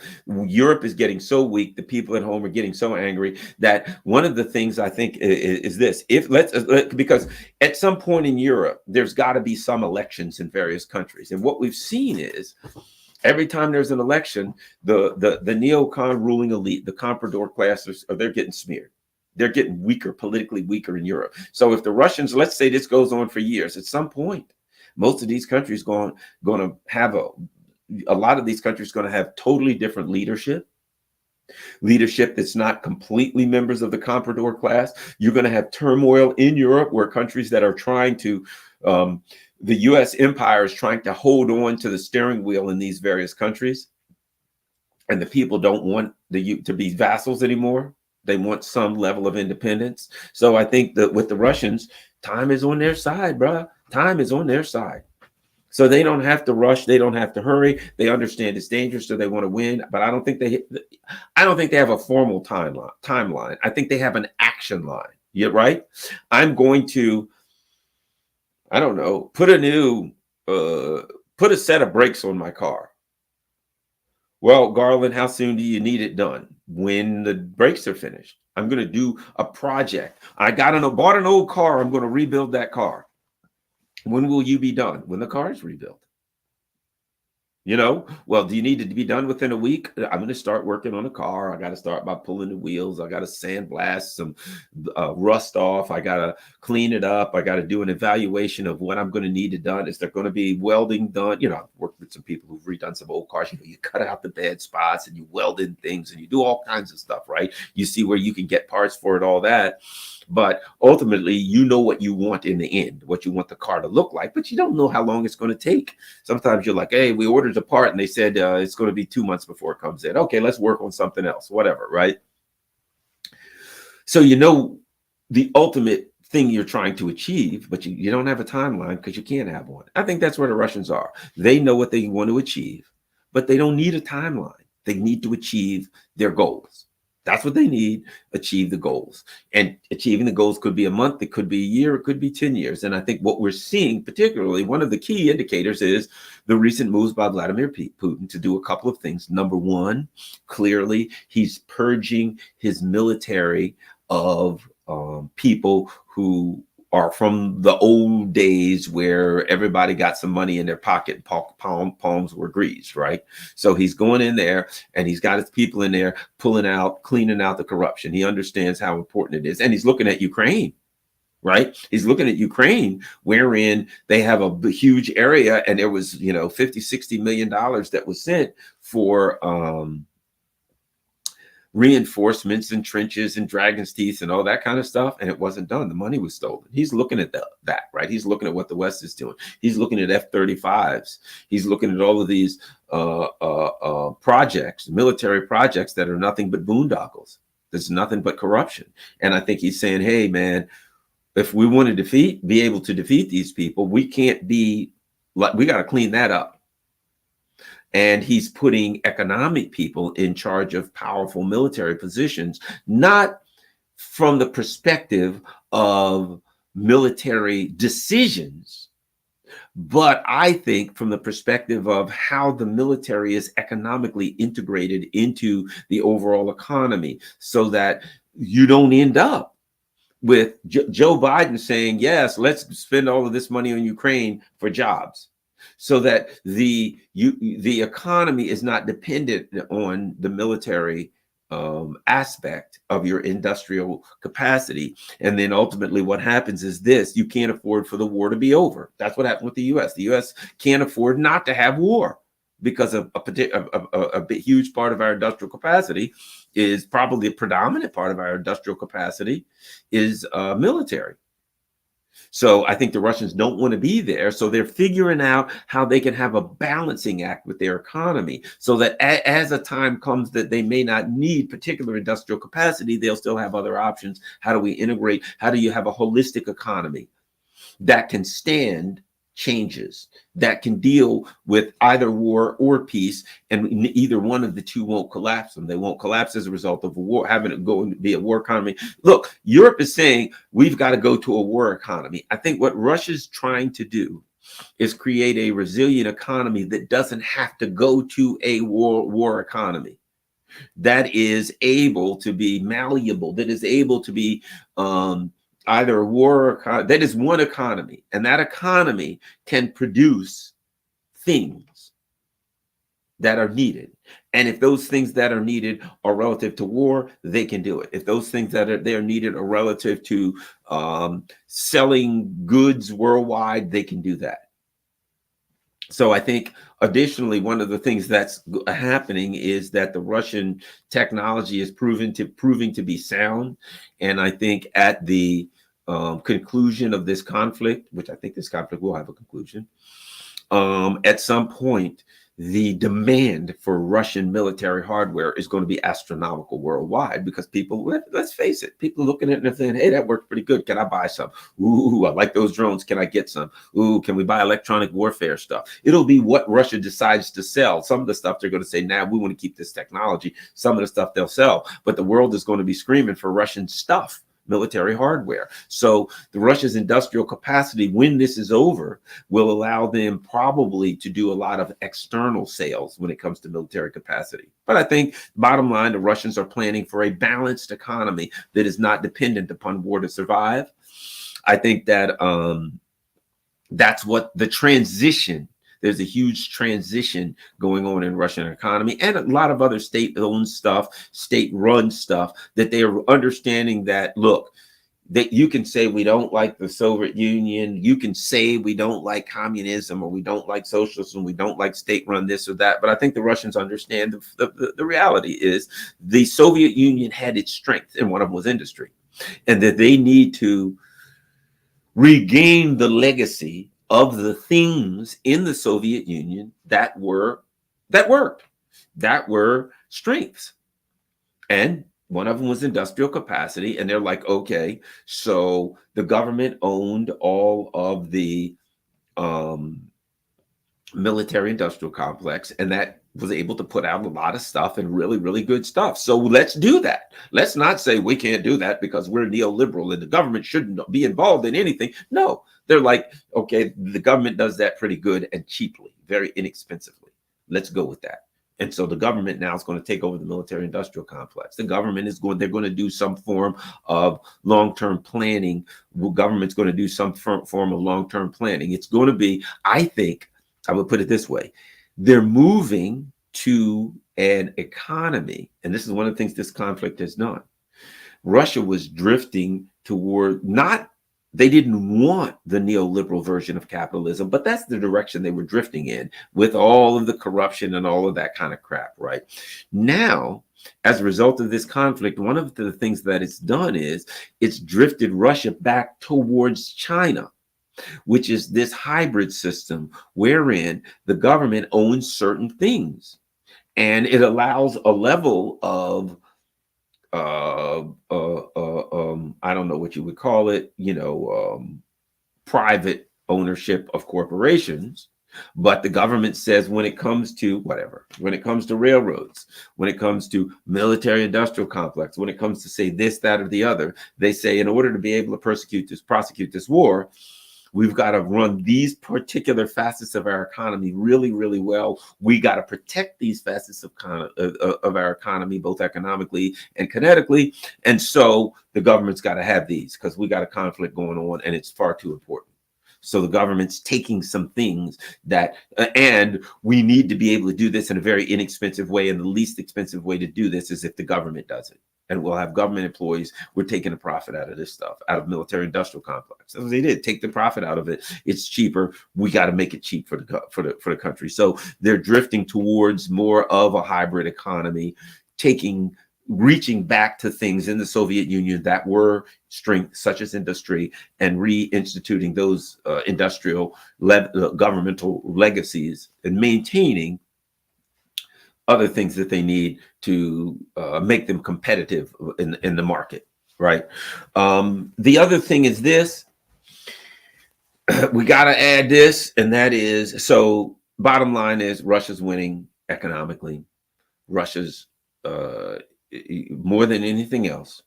Europe is getting so weak. The people at home are getting so angry that one of the things I think is this: because at some point in Europe, there's got to be some elections in various countries, and what we've seen is every time there's an election, the neocon ruling elite, the comprador classes, they're getting smeared. They're getting weaker, politically weaker in Europe. So if the Russians, let's say this goes on for years, at some point, most of these countries going to have a lot of these countries going to have totally different leadership that's not completely members of the comprador class. You're going to have turmoil in Europe where countries that are trying to, the U.S. empire is trying to hold on to the steering wheel in these various countries. And the people don't want to be vassals anymore. They want some level of independence. So I think that with the Russians, time is on their side, bruh. Time is on their side. So they don't have to rush. They don't have to hurry. They understand it's dangerous, so they want to win. But I don't think they have a formal timeline. I think they have an action line. Yeah, right. I'm going to, I don't know, put a set of brakes on my car. Well, Garland, how soon do you need it done? When the brakes are finished. I'm going to do a project. I bought an old car. I'm going to rebuild that car. When will you be done? When the car is rebuilt. Well, do you need it to be done within a week? I'm going to start working on a car. I got to start by pulling the wheels. I got to sandblast some rust off. I got to clean it up. I got to do an evaluation of what I'm going to need it done. Is there going to be welding done? I've worked with some people who've redone some old cars. You cut out the bad spots and you weld in things and you do all kinds of stuff, right? You see where you can get parts for it, all that. But ultimately, you know what you want in the end, what you want the car to look like, but you don't know how long it's going to take. Sometimes you're like, hey, we ordered a part and they said it's going to be 2 months before it comes in. Okay, let's work on something else, whatever, right? So the ultimate thing you're trying to achieve, but you don't have a timeline because you can't have one. I think that's where the Russians are. They know what they want to achieve, but they don't need a timeline. They need to achieve their goals. That's what they need, achieve the goals. And achieving the goals could be a month, it could be a year, it could be 10 years. And I think what we're seeing, particularly one of the key indicators, is the recent moves by Vladimir Putin to do a couple of things. Number one, clearly, he's purging his military of people who are from the old days where everybody got some money in their pocket and palms were greased, right? So he's going in there and he's got his people in there cleaning out the corruption. He understands how important it is. And he's looking at Ukraine, right? He's looking at Ukraine, wherein they have a huge area and there was, $50, $60 million that was sent for reinforcements and trenches and dragon's teeth and all that kind of stuff, and it wasn't done. The money was stolen. He's looking at that, right? He's looking at what the West is doing. He's looking at F-35s. He's looking at all of these projects, military projects that are nothing but boondoggles. There's nothing but corruption. And I think he's saying, hey, man, if we want to be able to defeat these people, we can't be like, we got to clean that up. And he's putting economic people in charge of powerful military positions, not from the perspective of military decisions, but I think from the perspective of how the military is economically integrated into the overall economy, so that you don't end up with Joe Biden saying, yes, let's spend all of this money on Ukraine for jobs, so that the economy is not dependent on the military aspect of your industrial capacity. And then ultimately what happens is this: you can't afford for the war to be over. That's what happened with the U.S. The U.S. can't afford not to have war, because a huge part of our industrial capacity is, probably a predominant part of our industrial capacity is military. So I think the Russians don't want to be there. So they're figuring out how they can have a balancing act with their economy, so that as a time comes that they may not need particular industrial capacity, they'll still have other options. How do we integrate? How do you have a holistic economy that can stand changes, that can deal with either war or peace, and either one of the two won't collapse them. They won't collapse as a result of a war, having it go and be a war economy. Look, Europe is saying we've got to go to a war economy. I think what Russia's trying to do is create a resilient economy that doesn't have to go to a war economy, that is able to be malleable, that is able to be either a war or that is one economy, and that economy can produce things that are needed. And if those things that are needed are relative to war, they can do it. If those things that are needed are relative to selling goods worldwide, they can do that. So I think additionally, one of the things that's happening is that the Russian technology is proving to be sound. And I think at the conclusion of this conflict, which I think this conflict will have a conclusion, at some point, the demand for Russian military hardware is going to be astronomical worldwide, because people, let's face it, people looking at it and saying, hey, that worked pretty good. Can I buy some? Ooh, I like those drones. Can I get some? Ooh, can we buy electronic warfare stuff? It'll be what Russia decides to sell. Some of the stuff they're going to say, nah, we want to keep this technology. Some of the stuff they'll sell, but the world is going to be screaming for Russian stuff, military hardware. So the Russia's industrial capacity, when this is over, will allow them probably to do a lot of external sales when it comes to military capacity. But I think bottom line, the Russians are planning for a balanced economy that is not dependent upon war to survive. I think that that's what the transition. There's a huge transition going on in Russian economy, and a lot of other state-owned stuff, state-run stuff, that they are understanding that, look, that you can say we don't like the Soviet Union, you can say we don't like communism, or we don't like socialism, we don't like state-run this or that, but I think the Russians understand the reality is the Soviet Union had its strength, and one of them was industry, and that they need to regain the legacy of the things in the Soviet Union that worked, that were strengths. And one of them was industrial capacity. And they're like, okay, so the government owned all of the military industrial complex, and that was able to put out a lot of stuff, and really, really good stuff. So let's do that. Let's not say we can't do that because we're neoliberal and the government shouldn't be involved in anything. No, they're like, okay, the government does that pretty good and cheaply, very inexpensively. Let's go with that. And so the government now is going to take over the military industrial complex. The government is they're going to do some form of long-term planning. The government's going to do some form of long-term planning. It's going to be, I think, I would put it this way, they're moving to an economy, and this is one of the things this conflict has done. Russia was drifting toward they didn't want the neoliberal version of capitalism, but that's the direction they were drifting in, with all of the corruption and all of that kind of crap, right? Now, As a result of this conflict, one of the things that it's done is it's drifted Russia back towards China, which is this hybrid system wherein the government owns certain things and it allows a level of I don't know what you would call it, private ownership of corporations. But the government says when it comes to whatever, when it comes to railroads, when it comes to military industrial complex, when it comes to say this, that, or the other, they say in order to be able to prosecute this war, we've got to run these particular facets of our economy really, really well. We got to protect these facets of our economy, both economically and kinetically. And so the government's got to have these because we got a conflict going on and it's far too important. So the government's taking some things that, and we need to be able to do this in a very inexpensive way. And the least expensive way to do this is if the government does it. And we'll have government employees. We're taking a profit out of this stuff, out of military industrial complex. That's what they did. Take the profit out of it. It's cheaper. We got to make it cheap for the country. So they're drifting towards more of a hybrid economy, reaching back to things in the Soviet Union that were strength, such as industry, and reinstituting those industrial governmental legacies and maintaining other things that they need to make them competitive in the market, right? The other thing is this. We got to add this, and that is, so bottom line is Russia's winning economically. Russia's more than anything else,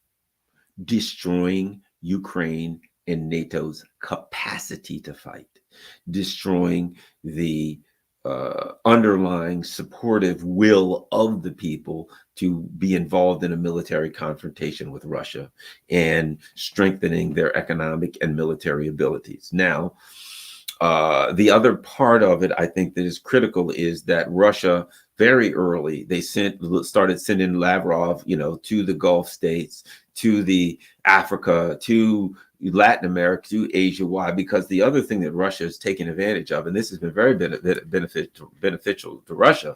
destroying Ukraine and NATO's capacity to fight, destroying the underlying supportive will of the people to be involved in a military confrontation with Russia and strengthening their economic and military abilities. Now, the other part of it, I think, that is critical is that Russia very early, they started sending Lavrov, to the Gulf states, to the Africa, to Latin America, to Asia. Why? Because the other thing that Russia has taken advantage of, and this has been very beneficial to Russia,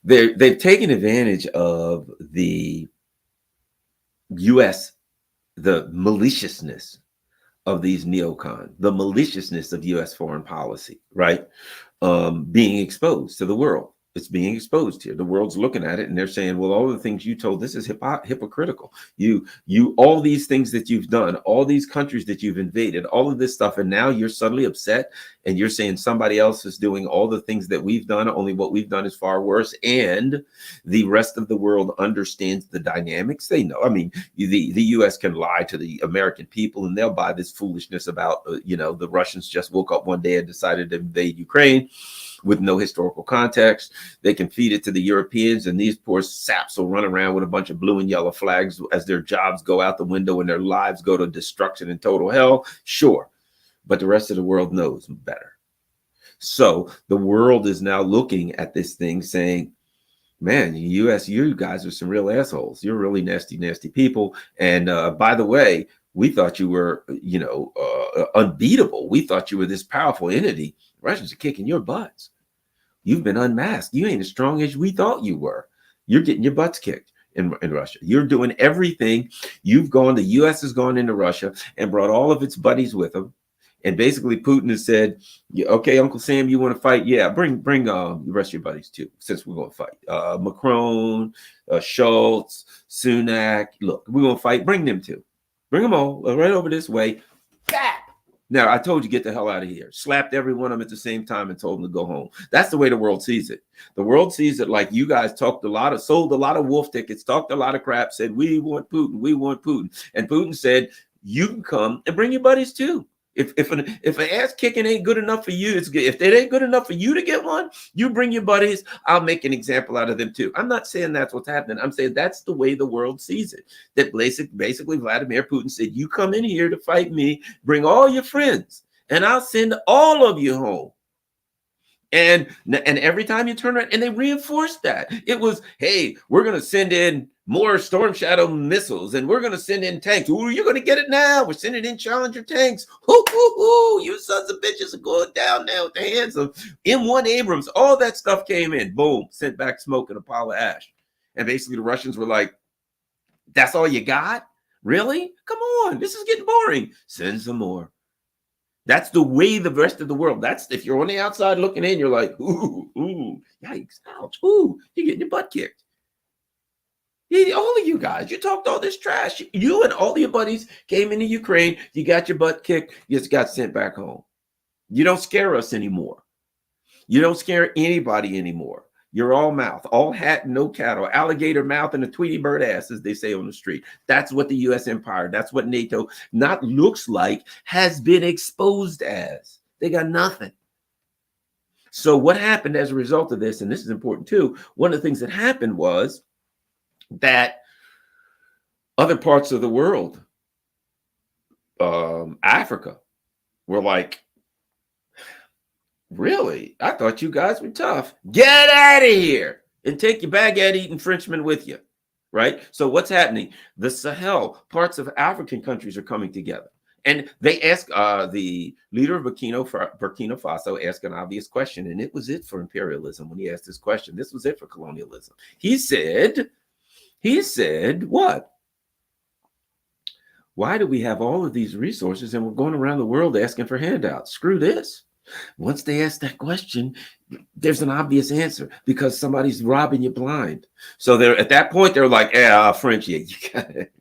they've taken advantage of the U.S., the maliciousness of these neocons, the maliciousness of U.S. foreign policy, right? Being exposed to the world. It's being exposed here. The world's looking at it and they're saying, well, all the things you told, this is hypocritical. All these things that you've done, all these countries that you've invaded, all of this stuff. And now you're suddenly upset and you're saying somebody else is doing all the things that we've done, only what we've done is far worse. And the rest of the world understands the dynamics. They know. I mean, the U.S. can lie to the American people and they'll buy this foolishness about, the Russians just woke up one day and decided to invade Ukraine with no historical context. They can feed it to the Europeans, and these poor saps will run around with a bunch of blue and yellow flags as their jobs go out the window and their lives go to destruction and total hell. Sure, but the rest of the world knows better. So the world is now looking at this thing saying, man, U.S., you guys are some real assholes. You're really nasty, nasty people. And by the way, we thought you were, unbeatable. We thought you were this powerful entity. Russians are kicking your butts. You've been unmasked. You ain't as strong as we thought you were. You're getting your butts kicked in Russia. You're doing everything. The U.S. has gone into Russia and brought all of its buddies with them. And basically Putin has said, okay, Uncle Sam, you want to fight? Yeah, bring the rest of your buddies too, since we're going to fight. Macron, Schultz, Sunak. Look, we're going to fight. Bring them too. Bring them all right over this way. Bap! Now, I told you, get the hell out of here. Slapped every one of them at the same time and told them to go home. That's the way the world sees it. The world sees it like you guys sold a lot of wolf tickets, talked a lot of crap, said, we want Putin, we want Putin. And Putin said, you can come and bring your buddies too. If an ass kicking ain't good enough for you, if it ain't good enough for you to get one, you bring your buddies. I'll make an example out of them too. I'm not saying that's what's happening. I'm saying that's the way the world sees it. That basically Vladimir Putin said, you come in here to fight me, bring all your friends, and I'll send all of you home. And every time you turn around, and they reinforced that. It was, hey, we're going to send in more Storm Shadow missiles, and we're going to send in tanks. Ooh, you're going to get it now. We're sending in Challenger tanks. Hoo, hoo, hoo. You sons of bitches are going down now with the hands of M1 Abrams. All that stuff came in. Boom. Sent back smoke in a pile of ash. And basically the Russians were like, that's all you got? Really? Come on. This is getting boring. Send some more. That's the way the rest of the world. That's if you're on the outside looking in, you're like, ooh, yikes, ouch, ooh, you're getting your butt kicked. All of you guys, you talked all this trash. You and all your buddies came into Ukraine. You got your butt kicked. You just got sent back home. You don't scare us anymore. You don't scare anybody anymore. You're all mouth, all hat, no cattle, alligator mouth, and a Tweety bird ass, as they say on the street. That's what the U.S. empire, that's what NATO not looks like, has been exposed as. They got nothing. So what happened as a result of this, and this is important too, one of the things that happened was that other parts of the world, Africa, were like, really? I thought you guys were tough. Get out of here and take your baguette-eating Frenchmen with you, right? So what's happening? The Sahel, parts of African countries are coming together. And they asked, the leader of Burkina Faso asked an obvious question, and it was it for imperialism when he asked this question. This was it for colonialism. He said, what? Why do we have all of these resources and we're going around the world asking for handouts? Screw this. Once they ask that question, there's an obvious answer because somebody's robbing you blind. So they're at that point, they're like, French, yeah, you got it.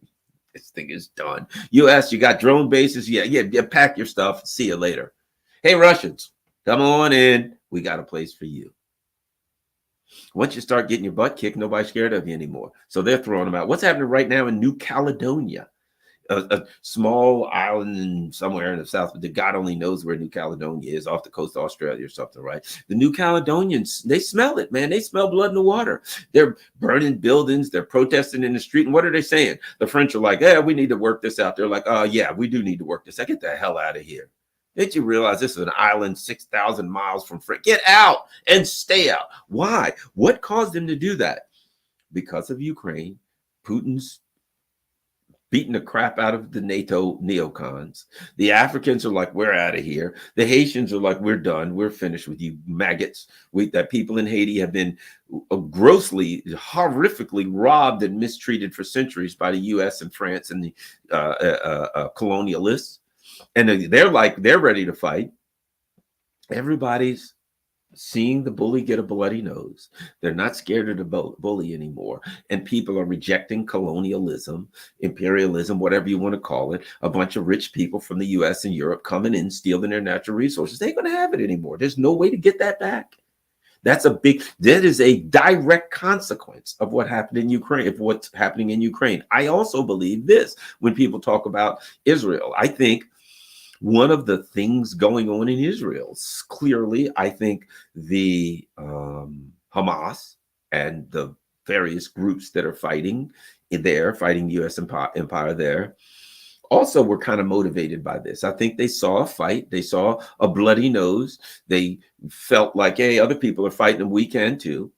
This thing is done. US, you got drone bases. Yeah, pack your stuff. See you later. Hey, Russians, come on in. We got a place for you. Once you start getting your butt kicked, nobody's scared of you anymore. So they're throwing them out. What's happening right now in New Caledonia? A small island somewhere in the south, but God only knows where New Caledonia is, off the coast of Australia or something, right? The New Caledonians, they smell it, man. They smell blood in the water. They're burning buildings. They're protesting in the street. And what are they saying? The French are like, we need to work this out. They're like, yeah, we do need to work this out. Get the hell out of here. Didn't you realize this is an island 6,000 miles from France? Get out and stay out. Why? What caused them to do that? Because of Ukraine. Putin's beating the crap out of the NATO neocons. The Africans are like, we're out of here. The Haitians are like, we're done. We're finished with you maggots. That people in Haiti have been grossly, horrifically robbed and mistreated for centuries by the US and France and the colonialists. And they're like, they're ready to fight. Everybody's seeing the bully get a bloody nose. They're not scared of the bully anymore. And people are rejecting colonialism, imperialism, whatever you want to call it. A bunch of rich people from the US and Europe coming in, stealing their natural resources. They ain't going to have it anymore. There's no way to get that back. That is a direct consequence of what happened in Ukraine, of what's happening in Ukraine. I also believe this when people talk about Israel. I think one of the things going on in Israel, clearly, I think the Hamas and the various groups that are fighting there, fighting the U.S. empire there, also were kind of motivated by this. I think they saw a fight. They saw a bloody nose. They felt like, hey, other people are fighting and we can too.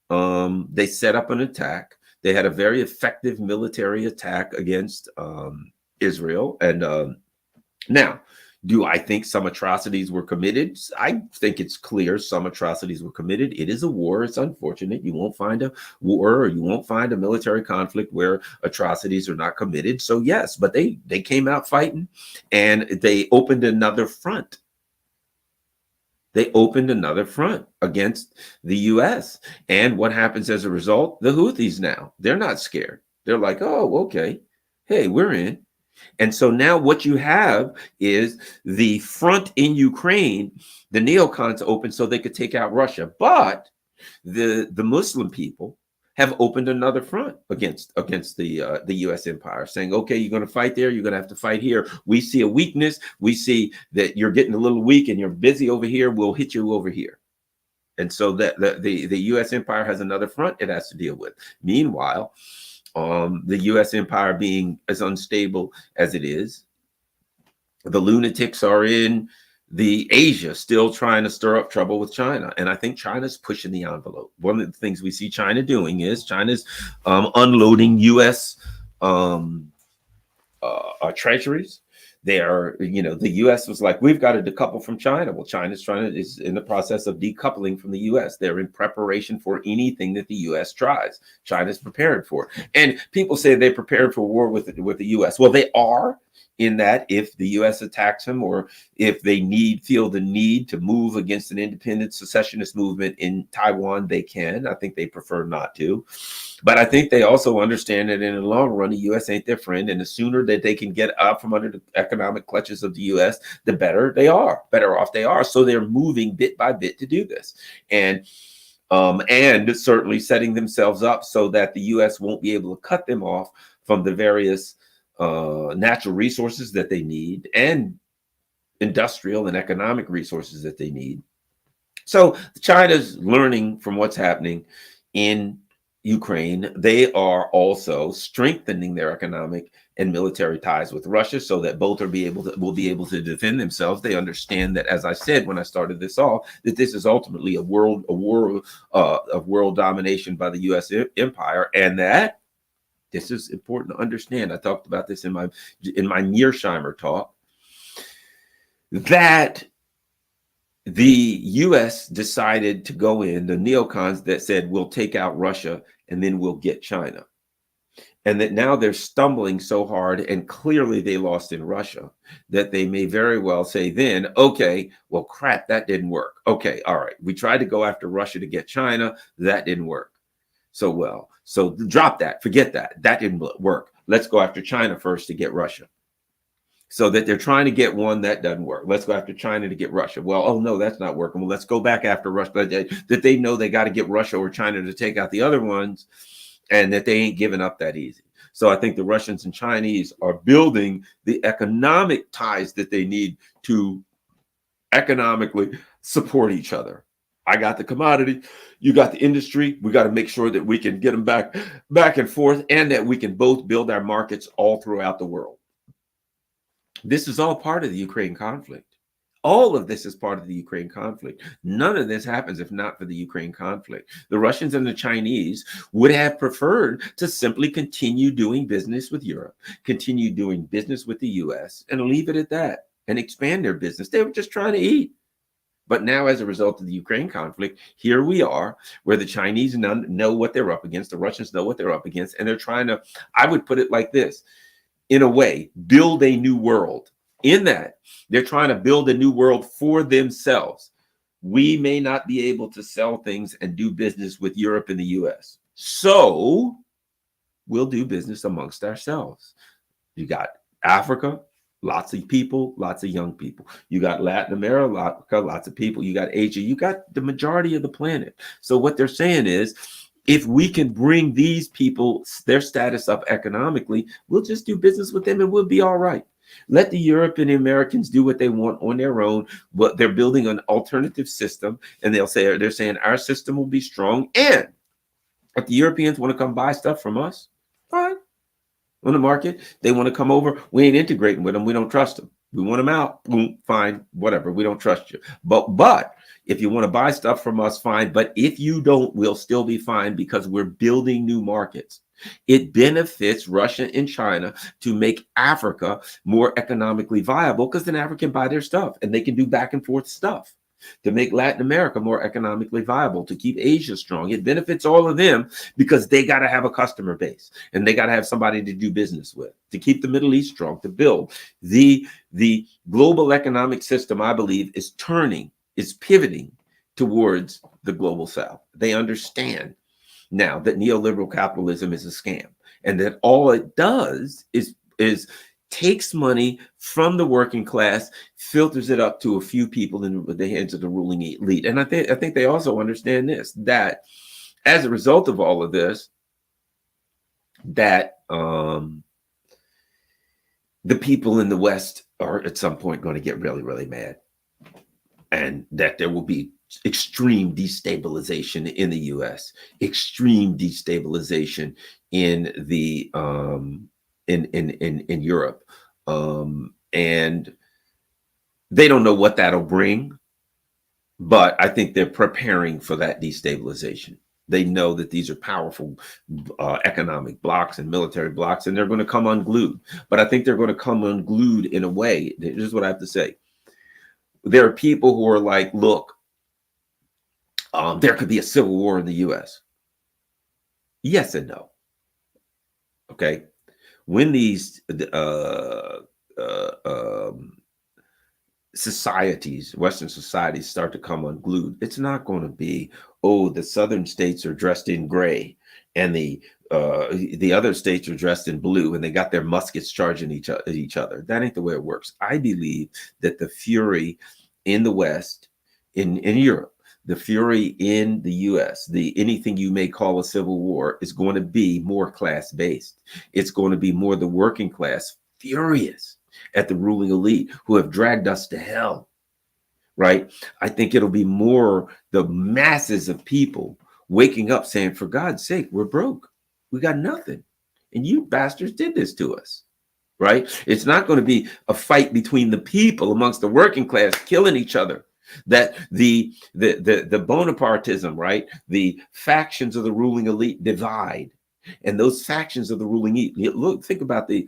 They set up an attack. They had a very effective military attack against Israel. And now, do I think some atrocities were committed? I think it's clear some atrocities were committed. It is a war. It's unfortunate. You won't find a war or you won't find a military conflict where atrocities are not committed. So yes, but they came out fighting and they opened another front. They opened another front against the U.S. And what happens as a result? The Houthis now, they're not scared. They're like, oh, okay. Hey, we're in. And so now what you have is the front in Ukraine, the neocons open so they could take out Russia. But the Muslim people have opened another front against the U.S. empire, saying, okay, you're going to fight there. You're going to have to fight here. We see a weakness. We see that you're getting a little weak and you're busy over here. We'll hit you over here. And so that the U.S. empire has another front it has to deal with. Meanwhile, the U.S. empire being as unstable as it is, the lunatics are in the Asia still trying to stir up trouble with China. And I think China's pushing the envelope. One of the things we see China doing is China's unloading U.S. Treasuries. They are, the U.S. was like, we've got to decouple from China. Well, is in the process of decoupling from the U.S. They're in preparation for anything that the U.S. tries. China's prepared for it. And people say they're prepared for war with the U.S. Well, they are, in that if the U.S. attacks them, or if they feel the need to move against an independent secessionist movement in Taiwan, they can. I think they prefer not to. But I think they also understand that in the long run, the U.S. ain't their friend. And the sooner that they can get up from under the economic clutches of the U.S., the better off they are. So they're moving bit by bit to do this. And certainly setting themselves up so that the U.S. won't be able to cut them off from the various natural resources that they need, and industrial and economic resources that they need. So China's learning from what's happening in Ukraine. They are also strengthening their economic and military ties with Russia, so that both will be able to defend themselves. They understand that, as I said when I started this off, that this is ultimately a war of world domination by the U.S. empire, and that this is important to understand. I talked about this in my Mearsheimer talk, that the U.S. decided to go in, the neocons that said, we'll take out Russia and then we'll get China. And that now they're stumbling so hard, and clearly they lost in Russia, that they may very well say then, okay, well, crap, that didn't work. Okay, all right, we tried to go after Russia to get China. That didn't work so well. So drop that, forget that. That didn't work. Let's go after China first to get Russia. So that they're trying to get one that doesn't work. Let's go after China to get Russia. Well, oh no, that's not working. Well, let's go back after Russia. But that they know they got to get Russia or China to take out the other ones, and that they ain't giving up that easy. So I think the Russians and Chinese are building the economic ties that they need to economically support each other. I got the commodity, you got the industry. We got to make sure that we can get them back and forth, and that we can both build our markets all throughout the world. This is all part of the Ukraine conflict. All of this is part of the Ukraine conflict. None of this happens if not for the Ukraine conflict. The Russians and the Chinese would have preferred to simply continue doing business with Europe, continue doing business with the US, and leave it at that, and expand their business. They were just trying to eat. But now, as a result of the Ukraine conflict, here we are, where the Chinese know what they're up against, the Russians know what they're up against, and they're trying to, I would put it like this, in a way, build a new world. In that, they're trying to build a new world for themselves. We may not be able to sell things and do business with Europe and the US. So we'll do business amongst ourselves. You got Africa, lots of people, lots of young people. You got Latin America, lots of people. You got Asia, you got the majority of the planet. So what they're saying is, if we can bring these people, their status up economically, we'll just do business with them and we'll be all right. Let the European Americans do what they want on their own. But they're building an alternative system, and they're saying our system will be strong. And if the Europeans want to come buy stuff from us, fine. On the market, they want to come over, we ain't integrating with them. We don't trust them. We want them out. Boom, fine, whatever. We don't trust you. But if you want to buy stuff from us, fine. But if you don't, we'll still be fine, because we're building new markets. It benefits Russia and China to make Africa more economically viable, because then Africa can buy their stuff and they can do back and forth stuff. To make Latin America more economically viable, to keep Asia strong. It benefits all of them, because they got to have a customer base and they got to have somebody to do business with, to keep the Middle East strong, to build. The global economic system, I believe, is pivoting towards the global South. They understand now that neoliberal capitalism is a scam, and that all it does is takes money from the working class, filters it up to a few people in the hands of the ruling elite. And I think they also understand this, that as a result of all of this, that the people in the West are at some point going to get really, really mad, and that there will be extreme destabilization in the U.S., extreme destabilization in the in Europe, and They don't know what that'll bring, but I think they're preparing for that destabilization. They know that these are powerful economic blocks and military blocks, and they're going to come unglued. But I think they're going to come unglued in a way. This is what I have to say. There are people who are like, look, there could be a civil war in the U.S. Yes and no. Okay. When these societies, Western societies, start to come unglued, it's not going to be, oh, the southern states are dressed in gray and the other states are dressed in blue and they got their muskets charging each other. That ain't the way it works. I believe that the fury in the West, in Europe, the fury in the US, the anything you may call a civil war, is going to be more class-based. It's going to be more the working class furious at the ruling elite who have dragged us to hell, right? I think it'll be more the masses of people waking up saying, for God's sake, we're broke. We got nothing. And you bastards did this to us, right? It's not going to be a fight between the people amongst the working class killing each other. That the Bonapartism, right? The factions of the ruling elite divide, and those factions of the ruling elite. Look, think about the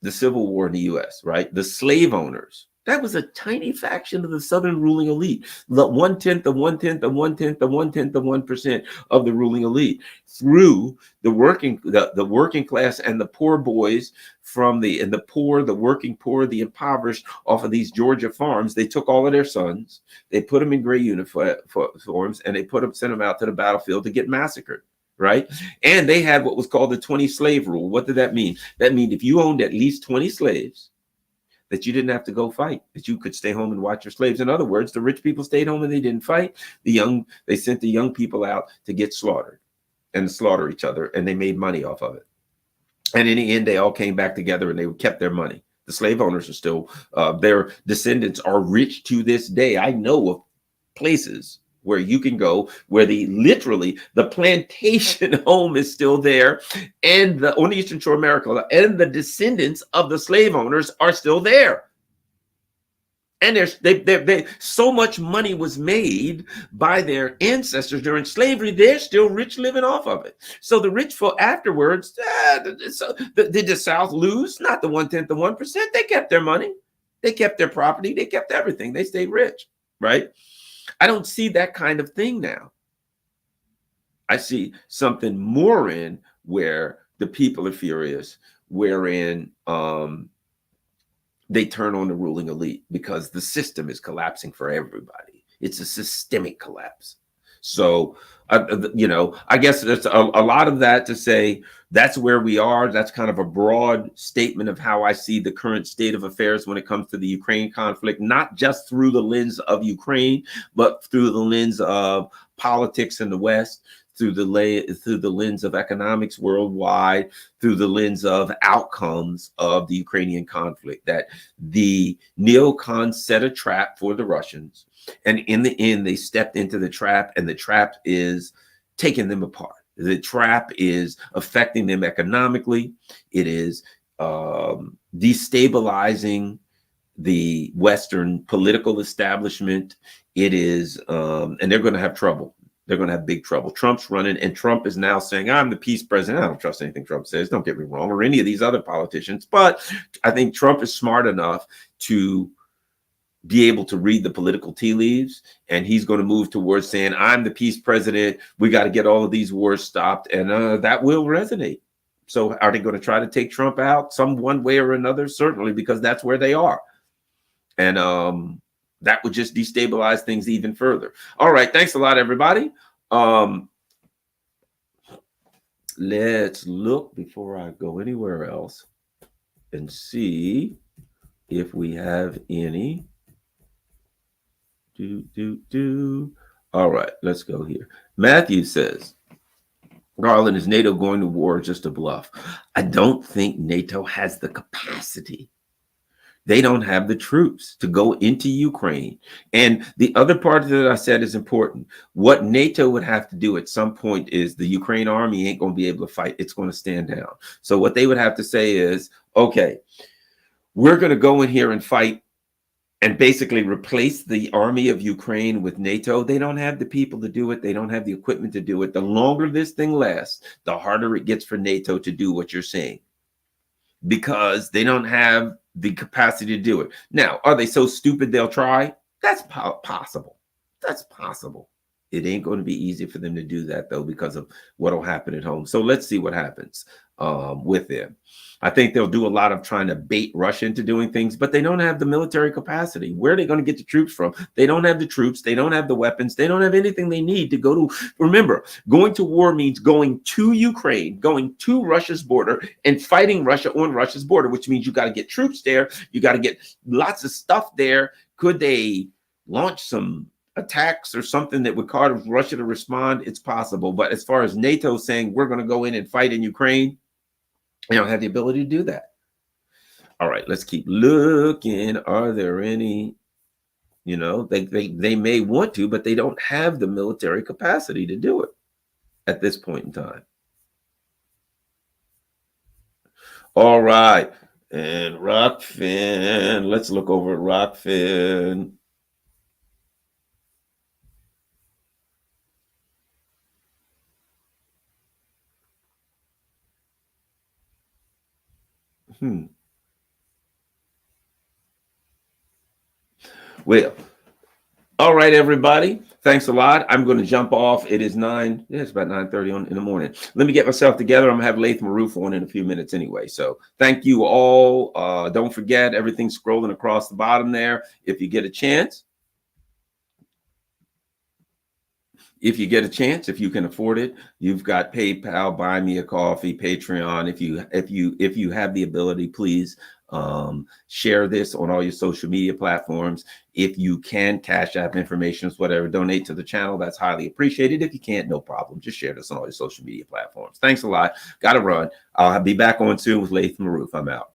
Civil War in the U.S., right? The slave owners. That was a tiny faction of the Southern ruling elite. The 1/10 of 1/10 of 1/10 of 1/10 of 1% of the ruling elite, through the working class and the poor boys from the working poor, the impoverished off of these Georgia farms. They took all of their sons, they put them in gray uniforms, and they sent them out to the battlefield to get massacred. Right. And they had what was called the 20 slave rule. What did that mean? That means if you owned at least 20 slaves, that you didn't have to go fight, that you could stay home and watch your slaves. In other words, the rich people stayed home and they didn't fight. They sent the young people out to get slaughtered and slaughter each other, and they made money off of it. And in the end, they all came back together and they kept their money. The slave owners are still, their descendants are rich to this day. I know of places where you can go where literally the plantation home is still there, and on the Eastern Shore of America, and the descendants of the slave owners are still there. And they so much money was made by their ancestors during slavery, they're still rich living off of it. So the rich folk afterwards, did the South lose? Not the 1/10 of 1%. They kept their money, they kept their property, they kept everything. They stayed rich, right? I don't see that kind of thing now. I see something more in where the people are furious, wherein they turn on the ruling elite because the system is collapsing for everybody. It's a systemic collapse. So, I guess there's a lot of that to say that's where we are. That's kind of a broad statement of how I see the current state of affairs when it comes to the Ukraine conflict, not just through the lens of Ukraine, but through the lens of politics in the West, through the lens of economics worldwide, through the lens of outcomes of the Ukrainian conflict, that the neocons set a trap for the Russians. And in the end, they stepped into the trap, and the trap is taking them apart. The trap is affecting them economically. It is destabilizing the Western political establishment. It is, and they're going to have trouble. They're going to have big trouble. Trump's running, and Trump is now saying, I'm the peace president. I don't trust anything Trump says. Don't get me wrong, or any of these other politicians. But I think Trump is smart enough to be able to read the political tea leaves, and he's going to move towards saying, I'm the peace president. We got to get all of these wars stopped, and that will resonate. So are they going to try to take Trump out one way or another? Certainly, because that's where they are. And that would just destabilize things even further. All right. Thanks a lot, everybody. Let's look before I go anywhere else and see if we have any. All right, let's go here. Matthew says, Garland, is NATO going to war or just a bluff? I don't think NATO has the capacity. They don't have the troops to go into Ukraine. And the other part that I said is important. What NATO would have to do at some point is the Ukraine army ain't going to be able to fight. It's going to stand down. So what they would have to say is, okay, we're going to go in here and fight and basically replace the army of Ukraine with NATO. They don't have the people to do it. They don't have the equipment to do it. The longer this thing lasts, the harder it gets for NATO to do what you're saying, because they don't have the capacity to do it. Now, are they so stupid they'll try? That's possible. That's possible. It ain't going to be easy for them to do that, though, because of what will happen at home. So let's see what happens with them. I think they'll do a lot of trying to bait Russia into doing things, but they don't have the military capacity. Where are they going to get the troops from? They don't have the troops. They don't have the weapons. They don't have anything they need to go to. Remember, going to war means going to Ukraine, going to Russia's border and fighting Russia on Russia's border, which means you got to get troops there. You got to get lots of stuff there. Could they launch some attacks or something that would cause Russia to respond? It's possible. But as far as NATO saying we're going to go in and fight in Ukraine, they don't have the ability to do that. All right, let's keep looking. Are there any, they may want to, but they don't have the military capacity to do it at this point in time. All right. And Rockfin, let's look over at Rockfin. Well, all right, everybody. Thanks a lot. I'm going to jump off. It is it's about 9:30 in the morning. Let me get myself together. I'm going to have Laith Maroof on in a few minutes anyway. So thank you all. Don't forget, everything's scrolling across the bottom there. If you get a chance, if you can afford it, you've got PayPal, Buy Me a Coffee, Patreon. If you have the ability, please share this on all your social media platforms. If you can, Cash App, information, whatever, donate to the channel. That's highly appreciated. If you can't, no problem. Just share this on all your social media platforms. Thanks a lot. Got to run. I'll be back on soon with Laith Maroof. I'm out.